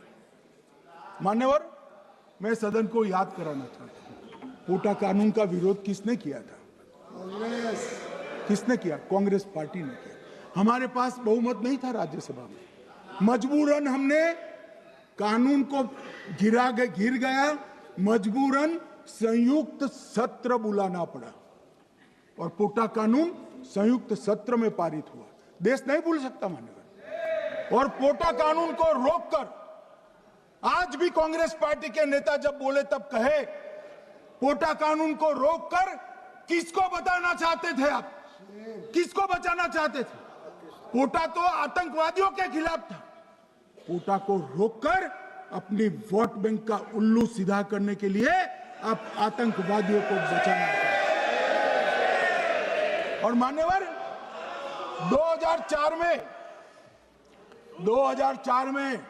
मान्यवर, मैं सदन को याद कराना चाहता हूं, पोटा कानून का विरोध किसने किया था? किसने किया? कांग्रेस पार्टी ने किया। हमारे पास बहुमत नहीं था राज्यसभा में। मजबूरन हमने कानून को गिर गया, मजबूरन संयुक्त सत्र बुलाना पड़ा और पोटा कानून संयुक्त सत्र में पारित हुआ। देश नहीं भूल सकता मान्यवर। और पोटा कानून को रोककर आज भी कांग्रेस पार्टी के नेता जब बोले तब कहे, पोटा कानून को रोककर किसको बताना चाहते थे आप? किसको बचाना चाहते थे? पोटा तो आतंकवादियों के खिलाफ था। पोटा को रोककर अपनी वोट बैंक का उल्लू सीधा करने के लिए आप आतंकवादियों को बचाना चाहते। और मान्यवर, 2004 में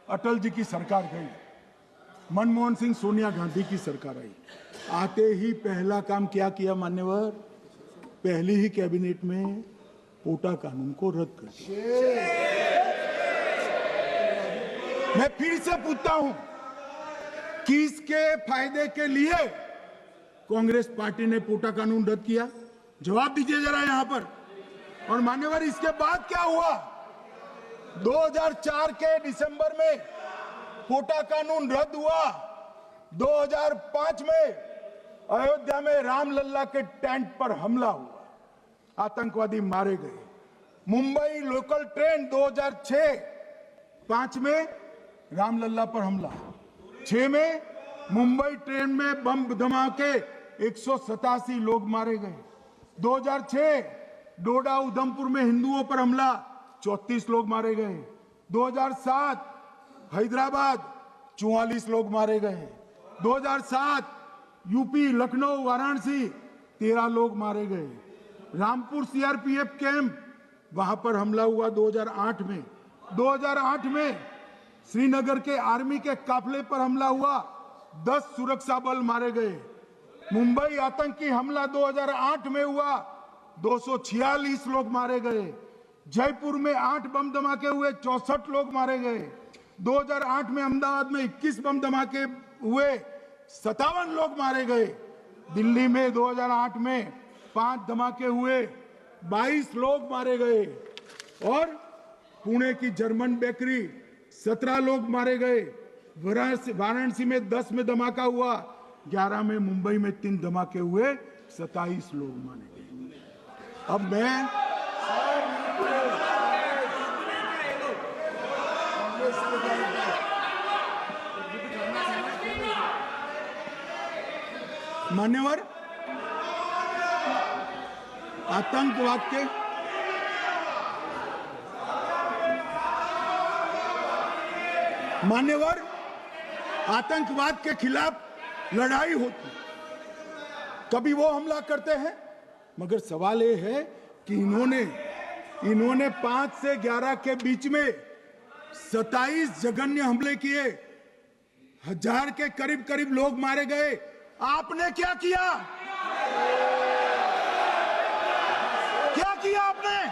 अटल जी की सरकार गई, मनमोहन सिंह, सोनिया गांधी की सरकार आई। आते ही पहला काम क्या किया मान्यवर? पहली ही कैबिनेट में पोटा कानून को रद्द कर दिया। मैं फिर से पूछता हूं, किसके फायदे के लिए कांग्रेस पार्टी ने पोटा कानून रद्द किया? जवाब दीजिए जरा यहां पर। और मान्यवर, इसके बाद क्या हुआ? 2004 के दिसंबर में पोटा कानून रद्द हुआ। 2005 में अयोध्या में रामलल्ला के टेंट पर हमला हुआ, आतंकवादी मारे गए। मुंबई लोकल ट्रेन 2006, 5 में रामलल्ला पर हमला, 6 में मुंबई ट्रेन में बम धमाके 187 लोग मारे गए। 2006 डोडा उधमपुर में हिंदुओं पर हमला, 34 लोग मारे गए। 2007 हैदराबाद 44 लोग मारे गए। 2007 यूपी लखनऊ वाराणसी 13 लोग मारे गए। रामपुर सीआरपीएफ कैंप, वहां पर हमला हुआ 2008 में। 2008 में श्रीनगर के आर्मी के काफिले पर हमला हुआ, 10 सुरक्षा बल मारे गए। मुंबई आतंकी हमला 2008 में हुआ, 246 लोग मारे गए। जयपुर में 8 बम धमाके हुए, 64 लोग मारे गए। 2008 में अहमदाबाद में 21 बम धमाके हुए, 57 लोग मारे गए। दिल्ली में 2008 में 5 धमाके हुए, 22 लोग मारे गए। और पुणे की जर्मन बेकरी 17 लोग मारे गए। वाराणसी में 10 में धमाका हुआ, 11 में मुंबई में 3 धमाके हुए, 27 लोग मारे गए। अब मैं मान्यवर आतंकवाद के खिलाफ लड़ाई होती, कभी वो हमला करते हैं, मगर सवाल ये है कि इन्होंने 5 से 11 के बीच में 27 जघन्य हमले किए, 1000 के करीब लोग मारे गए। आपने क्या किया? क्या किया आपने?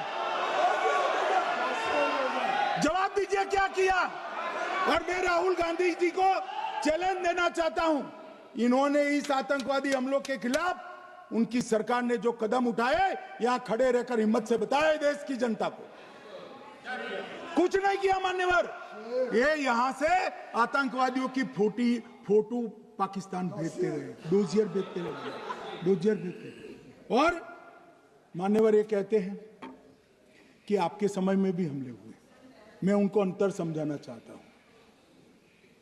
जवाब दीजिए, क्या किया? और मैं राहुल गांधी जी को चैलेंज देना चाहता हूं, इन्होंने इस आतंकवादी हमलों के खिलाफ उनकी सरकार ने जो कदम उठाए, यहां खड़े रहकर हिम्मत से बताए देश की जनता को, कुछ नहीं किया मान्यवर। ये यहां से आतंकवादियों की फोटो पाकिस्तान भेजते रहे, डोजियर भेजते रहे। और मान्यवर ये कहते हैं कि आपके समय में भी हमले हुए। मैं उनको अंतर समझाना चाहता हूं,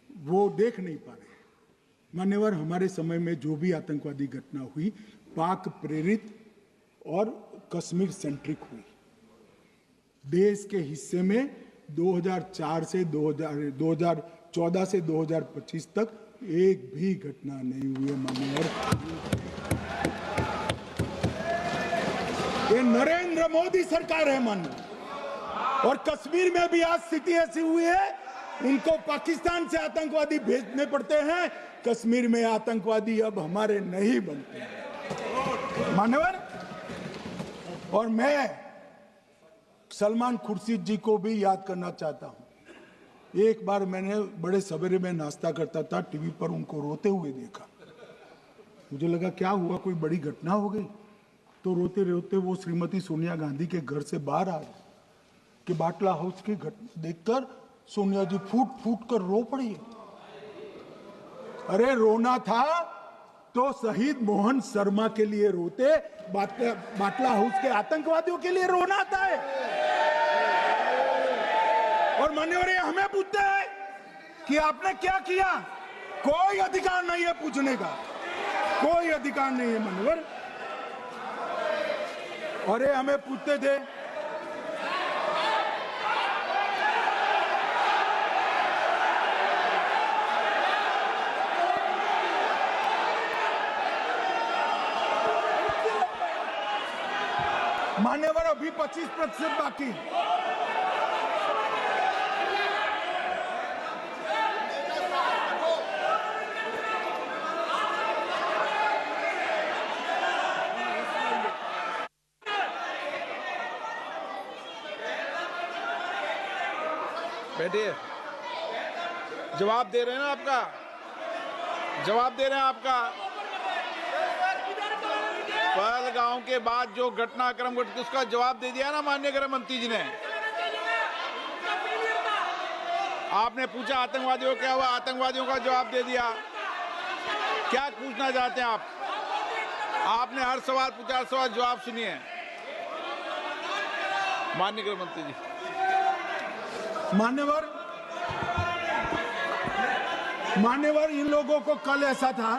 वो देख नहीं पा रहे। मान्यवर, हमारे समय में जो भी आतंकवादी घटना हुई, पाक प्रेरित और कश्मीर सेंट्रिक हुई। देश के हिस्से में 2004 से 2014 से 2025 तक एक भी घटना नहीं हुई है मान्यवर। ये नरेंद्र मोदी सरकार है मान्यवर। और कश्मीर में भी आज स्थिति ऐसी हुई है, उनको पाकिस्तान से आतंकवादी भेजने पड़ते हैं। कश्मीर में आतंकवादी अब हमारे नहीं बनते हैं मान्यवर। और मैं सलमान खुर्शीद जी को भी याद करना चाहता हूं। एक बार मैंने बड़े सवेरे में नाश्ता करता था, टीवी पर उनको रोते हुए देखा। मुझे लगा क्या हुआ, कोई बड़ी घटना हो गई। तो रोते रोते वो श्रीमती सोनिया गांधी के घर से बाहर आए कि बाटला हाउस की घटना देखकर सोनिया जी फूट फूट कर रो पड़ी। अरे रोना था तो शहीद मोहन शर्मा के लिए रोते, बाटला हाउस के आतंकवादियों के लिए रोना आता है। और मान्यवर हमें पूछते हैं कि आपने क्या किया। कोई अधिकार नहीं है पूछने का, कोई अधिकार नहीं है मान्यवर। और ये हमें पूछते थे मान्यवर, अभी 25% बाकी। बैठिए, जवाब दे रहे हैं ना, आपका जवाब दे रहे हैं आपका। पहलगांव के बाद जो घटनाक्रम घटित, उसका जवाब दे दिया ना माननीय गृह मंत्री जी ने। आपने पूछा आतंकवादियों क्या हुआ, आतंकवादियों का जवाब दे दिया। क्या पूछना चाहते हैं आप? आपने हर सवाल पूछा, हर सवाल जवाब सुनिए। माननीय गृह मंत्री जी। मान्यवर, इन लोगों को कल ऐसा था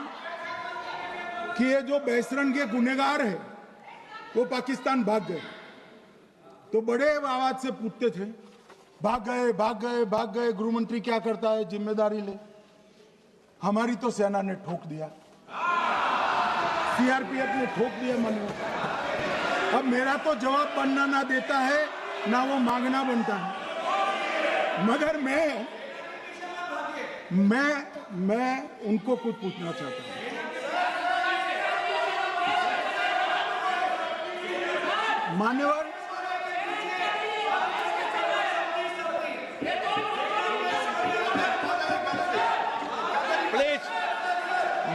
कि ये जो बहसरन के गुनहगार है वो पाकिस्तान भाग गए, तो बड़े आवाज से पूछते थे भाग गए भाग गए भाग गए, गृह मंत्री क्या करता है, जिम्मेदारी ले। हमारी तो सेना ने ठोक दिया, सीआरपीएफ ने ठोक दिया। मान्यवर, अब मेरा तो जवाब बनना ना देता है ना वो मांगना बनता है, मगर मैं उनको कुछ पूछना चाहता हूं। मान्यवर, प्लीज,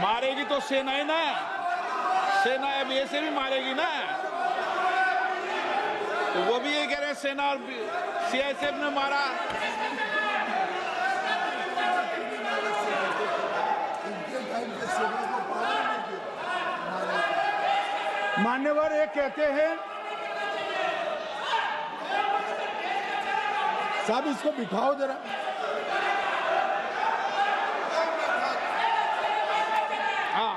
मारेगी तो सेना ही ना, सेना अब ऐसे भी मारेगी ना, तो वो भी ये कह रहे हैं सेना और सीआईएसएफ ने मारा। मान्यवर, ये कहते हैं साहब इसको बिठाओ जरा। हाँ,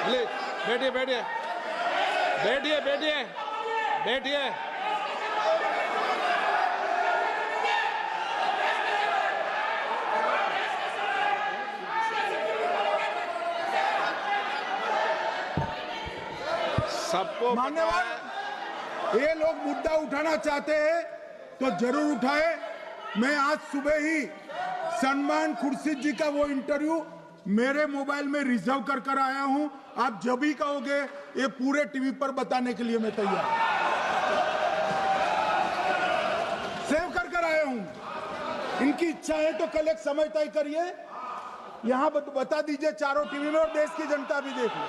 प्लीज बैठिए बैठिए बैठिए बैठिए बैठिए। सबको मान्यवर, ये लोग मुद्दा उठाना चाहते हैं तो जरूर उठाए। मैं आज सुबह ही सलमान खुर्शीद जी का वो इंटरव्यू मेरे मोबाइल में रिजर्व कर आया हूं। आप जब भी कहोगे ये पूरे टीवी पर बताने के लिए मैं तैयार हूं। सेव कर आया हूं। इनकी इच्छा है तो कल एक समय तय करिए, यहां बता दीजिए चारों टीवी में, और देश की जनता भी देख ले।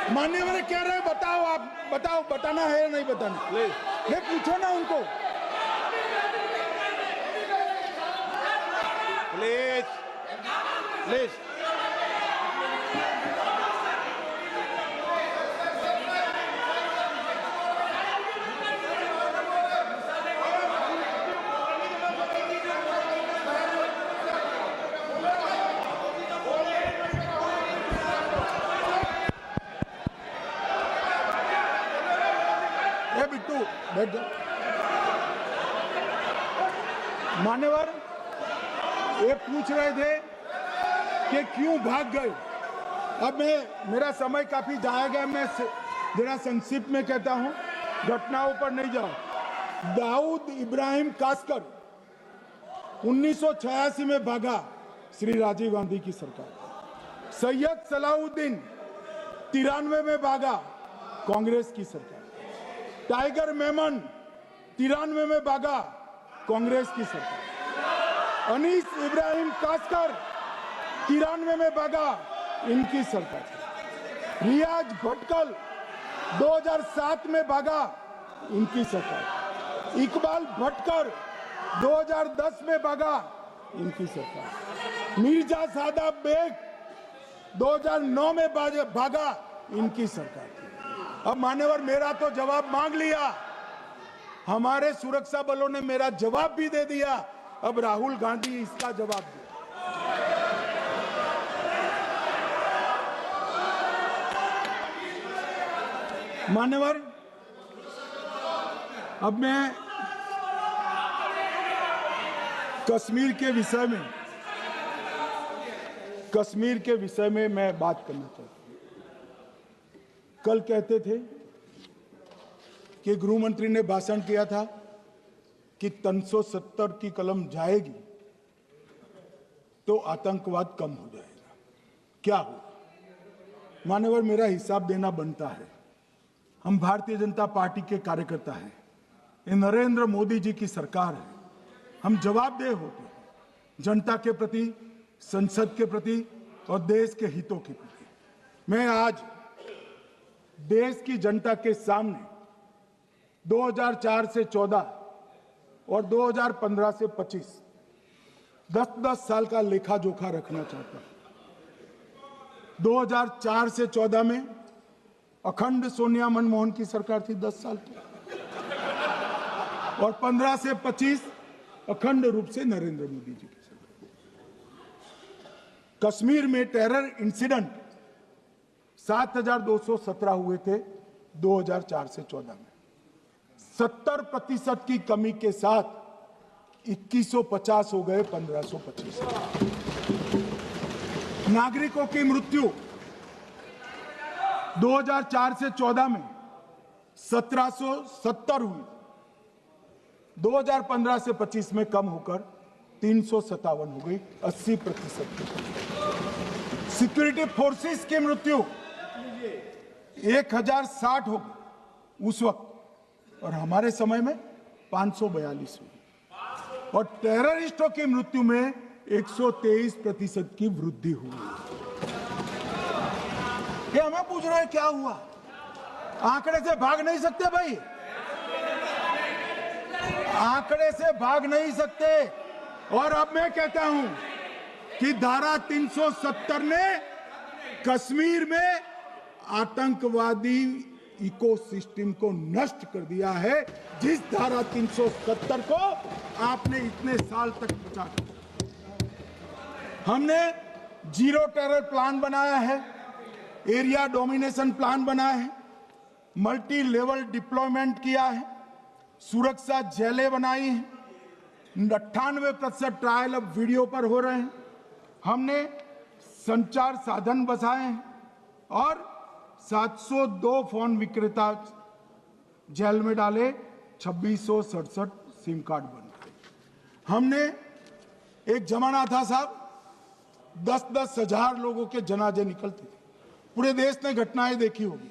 मान्यवर कह रहे हैं बताओ, आप बताओ, बताना है या नहीं बताना, नहीं पूछो ना उनको। Please please. बिट्टू बैठ जाओ। मान्यवर, ये पूछ रहे थे कि क्यों भाग गए। अब मेरा समय काफी जाया गया, मैं जरा संक्षिप्त में कहता हूं, घटनाओं पर नहीं जाओ। दाऊद इब्राहिम कासकर 1986 में भागा, श्री राजीव गांधी की सरकार। सैयद सलाउद्दीन 93 में भागा, कांग्रेस की सरकार। टाइगर मेमन 93 में भागा, कांग्रेस की सरकार। अनीस इब्राहिम कासकर 93 में भागा, इनकी सरकार। रियाज भटकल 2007 में भागा, इनकी सरकार। इकबाल भटकर 2010 में भागा, इनकी सरकार। मिर्जा सादा बेग 2009 में भागा, इनकी सरकार। अब मान्यवर, मेरा तो जवाब मांग लिया, हमारे सुरक्षा बलों ने मेरा जवाब भी दे दिया, अब राहुल गांधी इसका जवाब दे। मान्यवर, अब मैं कश्मीर के विषय में मैं बात करना चाहता हूं। कल कहते थे कि गृह मंत्री ने भाषण किया था कि 370 की कलम जाएगी तो आतंकवाद कम हो जाएगा। क्या हो? मान्यवर, मेरा हिसाब देना बनता है। हम भारतीय जनता पार्टी के कार्यकर्ता हैं, ये नरेंद्र मोदी जी की सरकार है, हम जवाबदेह होते हैं जनता के प्रति, संसद के प्रति और देश के हितों के प्रति। मैं आज देश की जनता के सामने 2004 से 14 और 2015 से 25 10-10 साल का लेखा जोखा रखना चाहता हूं। 2004 से 14 में अखंड सोनिया मनमोहन की सरकार थी 10 साल की, और 15 से 25 अखंड रूप से नरेंद्र मोदी जी की सरकार। कश्मीर में टेरर इंसिडेंट 7,217 हुए थे 2004 से 14 में। 70% की कमी के साथ 2150 हो गए 1525। नागरिकों की मृत्यु 2004 से 14 में 1770 हुई, 2015 से 25 में कम होकर 357 हो गई, 80%। सिक्योरिटी फोर्सेस की मृत्यु 1060 हो गई उस वक्त, और हमारे समय में 542 हुई, और टेररिस्टों की मृत्यु में 123% की वृद्धि हुई। ये हमें पूछ रहे हैं क्या हुआ? आंकड़े से भाग नहीं सकते भाई, आंकड़े से भाग नहीं सकते। और अब मैं कहता हूं कि धारा 370 ने कश्मीर में आतंकवादी इकोसिस्टम को नष्ट कर दिया है, जिस धारा 370 को आपने इतने साल तक बचा कर। हमने जीरो टेरर प्लान बनाया है, एरिया डोमिनेशन प्लान बनाया है, मल्टी लेवल डिप्लॉयमेंट किया है, सुरक्षा जेलें बनाई हैं, 98% ट्रायल अब वीडियो पर हो रहे हैं, हमने संचार साधन बसाए हैं, और 702 फोन विक्रेता जेल में डाले, 2667 सिम कार्ड बन गए। हमने, एक जमाना था साहब 10-10 हजार लोगों के जनाजे निकलते थे, पूरे देश ने घटनाएं देखी होगी,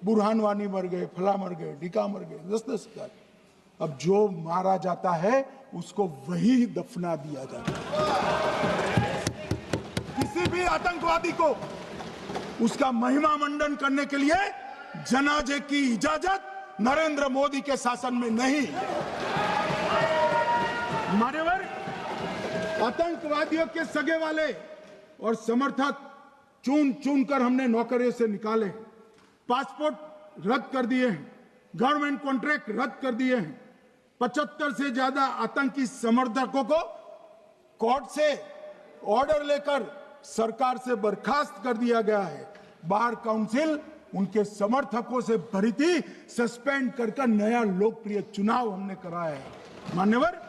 बुरहान वानी मर गए, फला मर गए, ढिका मर गए, 10-10 हजार। अब जो मारा जाता है उसको वही दफना दिया जाता है। किसी भी आतंकवादी को उसका महिमा मंडन करने के लिए जनाजे की इजाजत नरेंद्र मोदी के शासन में नहीं। मान्यवर, आतंकवादियों के सगे वाले और समर्थक चुन चुन कर हमने नौकरियों से निकाले, पासपोर्ट रद्द कर दिए हैं, गवर्नमेंट कॉन्ट्रैक्ट रद्द कर दिए हैं, 75 से ज्यादा आतंकी समर्थकों को कोर्ट से ऑर्डर लेकर सरकार से बर्खास्त कर दिया गया है। बार काउंसिल उनके समर्थकों से भरी थी, सस्पेंड कर नया लोकप्रिय चुनाव हमने कराया है। मान्यवर,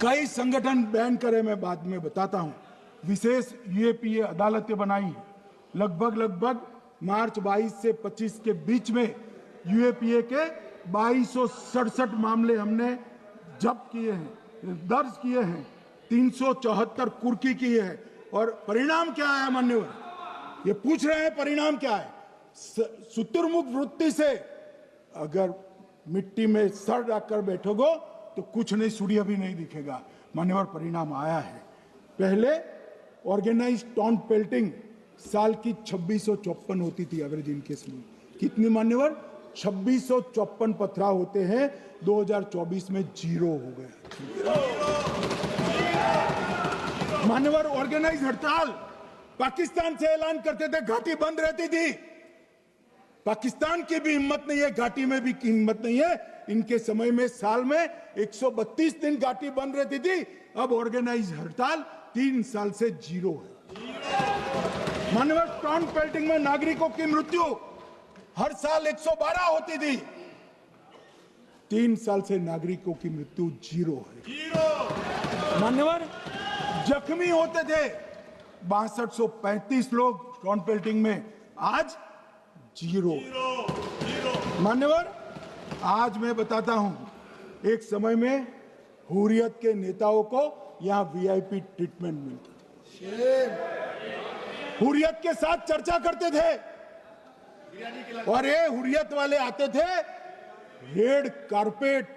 कई संगठन बैन करे, मैं बाद में बताता हूं। विशेष यूएपीए अदालतें बनाई हैं, लगभग मार्च 22 से 25 के बीच में यूएपीए के 2267 मामले हमने जब्त किए हैं, दर्ज किए हैं, 374 कुर्की किए हैं। और परिणाम क्या है मान्यवर? ये पूछ रहे हैं परिणाम क्या है? शुतुरमुख वृत्ति से अगर मिट्टी में सर रखकर बैठोगे तो कुछ नहीं, सूर्य भी नहीं दिखेगा। मान्यवर, परिणाम आया है। पहले ऑर्गेनाइज टाउन पेल्टिंग साल की 2654 होती थी एवरेज इनकेस में। कितनी मान्यवर? 2654 पथराव होते हैं, 2024 में 0 हो गए। मान्यवर, ऑर्गेनाइज हड़ताल पाकिस्तान से ऐलान करते थे, घाटी बंद रहती थी। पाकिस्तान की भी हिम्मत नहीं है, घाटी में भी हिम्मत नहीं है। इनके समय में साल में 132 दिन घाटी बंद रहती थी, अब ऑर्गेनाइज हड़ताल 3 साल से 0 है। मान्यवर, टाउन पेल्टिंग में नागरिकों की मृत्यु हर साल 112 होती थी, 3 साल से नागरिकों की मृत्यु 0 है। मान्यवर, जख्मी होते थे 6235 लोग टाउन पेल्टिंग में, आज 0। मान्यवर, आज मैं बताता हूं, एक समय में हुर्रियत के नेताओं को यहां वीआईपी ट्रीटमेंट मिलती थी, हुर्रियत के साथ चर्चा करते थे, और ये हुर्रियत वाले आते थे, रेड कारपेट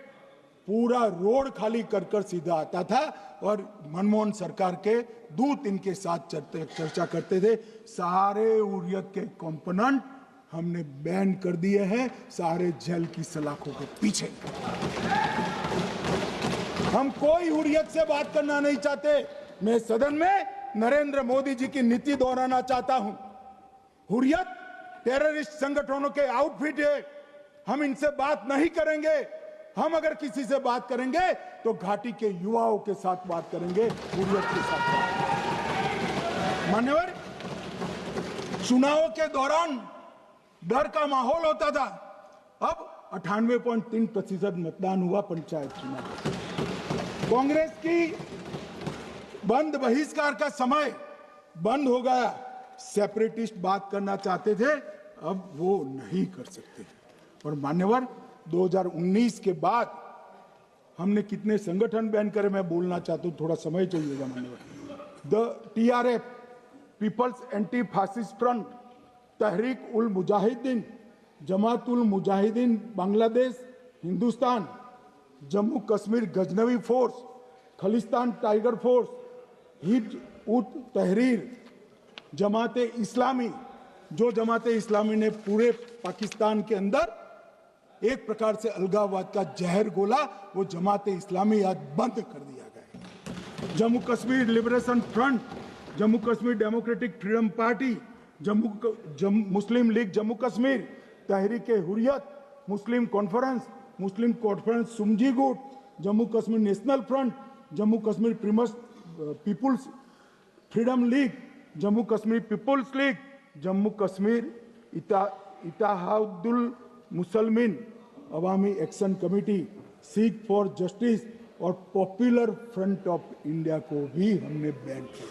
पूरा रोड खाली कर सीधा आता था, और मनमोहन सरकार के दूत इनके साथ चर्चा करते थे। सारे हुर्रियत के कंपोनेंट हमने बैन कर दिए हैं, सारे जेल की सलाखों के पीछे। हम कोई हुर्रियत से बात करना नहीं चाहते। मैं सदन में नरेंद्र मोदी जी की नीति दोहराना चाहता हूं। हुर्रियत टेररिस्ट संगठनों के आउटफिट है, हम इनसे बात नहीं करेंगे। हम अगर किसी से बात करेंगे तो घाटी के युवाओं के साथ बात करेंगे, हुर्रियत के साथ बात। मान्यवर, चुनाव के दौरान डर का माहौल होता था, अब 98.3% मतदान हुआ पंचायत चुनाव। कांग्रेस की बंद बहिष्कार का समय बंद हो गया। सेपरेटिस्ट बात करना चाहते थे, अब वो नहीं कर सकते। और मान्यवर, 2019 के बाद हमने कितने संगठन बैन करे, मैं बोलना चाहता हूं, थोड़ा समय चाहिएगा मान्यवर। The TRF, people's anti fascist front, Tehreek ul Mujahideen, Jamaat ul Mujahideen Bangladesh Hindustan, Jammu Kashmir Ghaznavi force, Khalistan tiger force, Hizbut ut Tahrir, जमाते इस्लामी, जो जमाते इस्लामी ने पूरे पाकिस्तान के अंदर एक प्रकार से अलगाववाद का जहर घोला, वो जमाते इस्लामी आज बंद कर दिया गया। Jammu Kashmir liberation front, Jammu Kashmir democratic freedom party, Muslim league Jammu Kashmir, Tehreek Hurriyat, Muslim conference Sumji गुट, Jammu Kashmir national front, Jammu Kashmir people's freedom league, Jammu Kashmir people's league, Jammu Kashmir Ittehadul Muslimeen Awami action committee, Sikhs for justice और पॉपुलर फ्रंट ऑफ इंडिया को भी हमने बैन किया।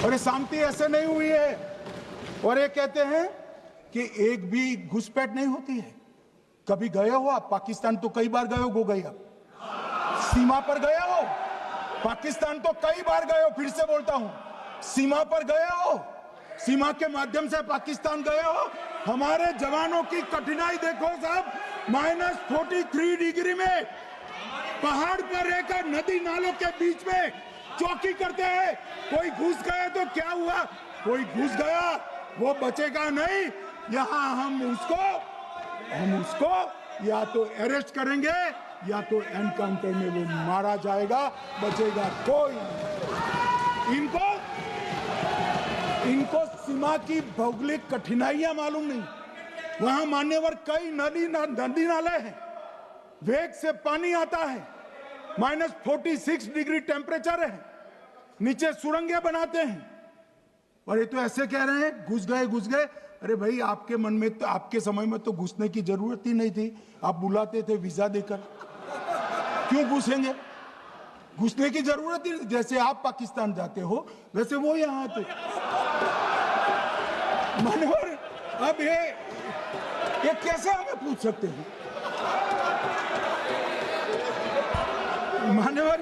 और ये शांति ऐसे नहीं हुई है। और ये कहते हैं कि एक भी घुसपैठ नहीं होती है। कभी गए हो आप पाकिस्तान? तो कई बार गए हो गई आप सीमा पर गए हो? पाकिस्तान तो कई बार गए हो, फिर से बोलता हूं, सीमा पर गए हो, सीमा के माध्यम से पाकिस्तान गए हो। हमारे जवानों की कठिनाई देखो साहब, -43 डिग्री में पहाड़ पर रहकर नदी नालों के बीच में चौकी करते हैं। कोई घुस गए तो क्या हुआ? कोई घुस गया, वो बचेगा नहीं। यहां हम उसको या तो अरेस्ट करेंगे या तो एनकाउंटर में वो मारा जाएगा, बचेगा कोई नहीं। इनको सीमा की भौगोलिक कठिनाइयां मालूम नहीं। वहां मान्यवर कई नदी नाले हैं, वेग से पानी आता है, -46 डिग्री टेम्परेचर है, नीचे सुरंगें बनाते हैं। और ये तो ऐसे कह रहे हैं घुस गए। अरे भाई, आपके मन में तो, आपके समय में तो घुसने की जरूरत ही नहीं थी। आप बुलाते थे वीजा देकर, क्यों घुसेंगे? घुसने की जरूरत ही नहीं। जैसे आप पाकिस्तान जाते हो वैसे वो यहां आते। मानवर, अब ये कैसे हमें पूछ सकते हैं? मान्यवर,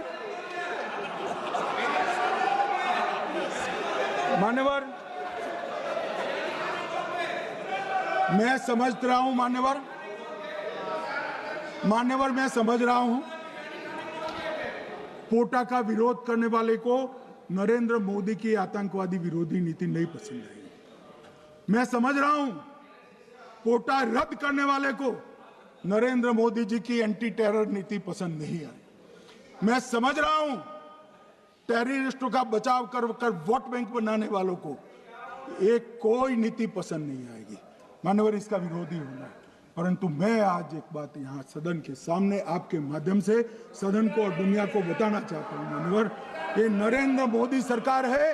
मैं समझ रहा हूं, मान्यवर मैं समझ रहा हूं, पोटा का विरोध करने वाले को नरेंद्र मोदी की आतंकवादी विरोधी नीति नहीं पसंद आई। मैं समझ रहा हूं, पोटा रद्द करने वाले को नरेंद्र मोदी जी की एंटी टेरर नीति पसंद नहीं आई। मैं समझ रहा हूं, टेररिस्टों का बचाव कर वोट बैंक बनाने वालों को एक कोई नीति पसंद नहीं आएगी। मानवर, इसका विरोधी होना है। परंतु मैं आज एक बात यहाँ सदन के सामने आपके माध्यम से सदन को और दुनिया को बताना चाहता हूँ। मानवर, ये नरेंद्र मोदी सरकार है,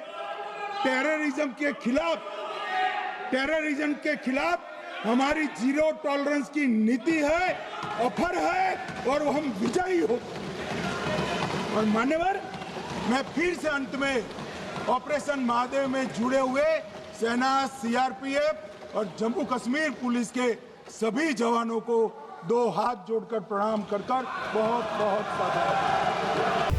टेररिज्म के खिलाफ हमारी जीरो टॉलरेंस की नीति है, ऑफर है, और हम विजयी हो। और मान्यवर, मैं फिर से अंत में ऑपरेशन महादेव में जुड़े हुए सेना, CRPF और जम्मू कश्मीर पुलिस के सभी जवानों को 2 हाथ जोड़कर प्रणाम कर बहुत बहुत साधुवाद।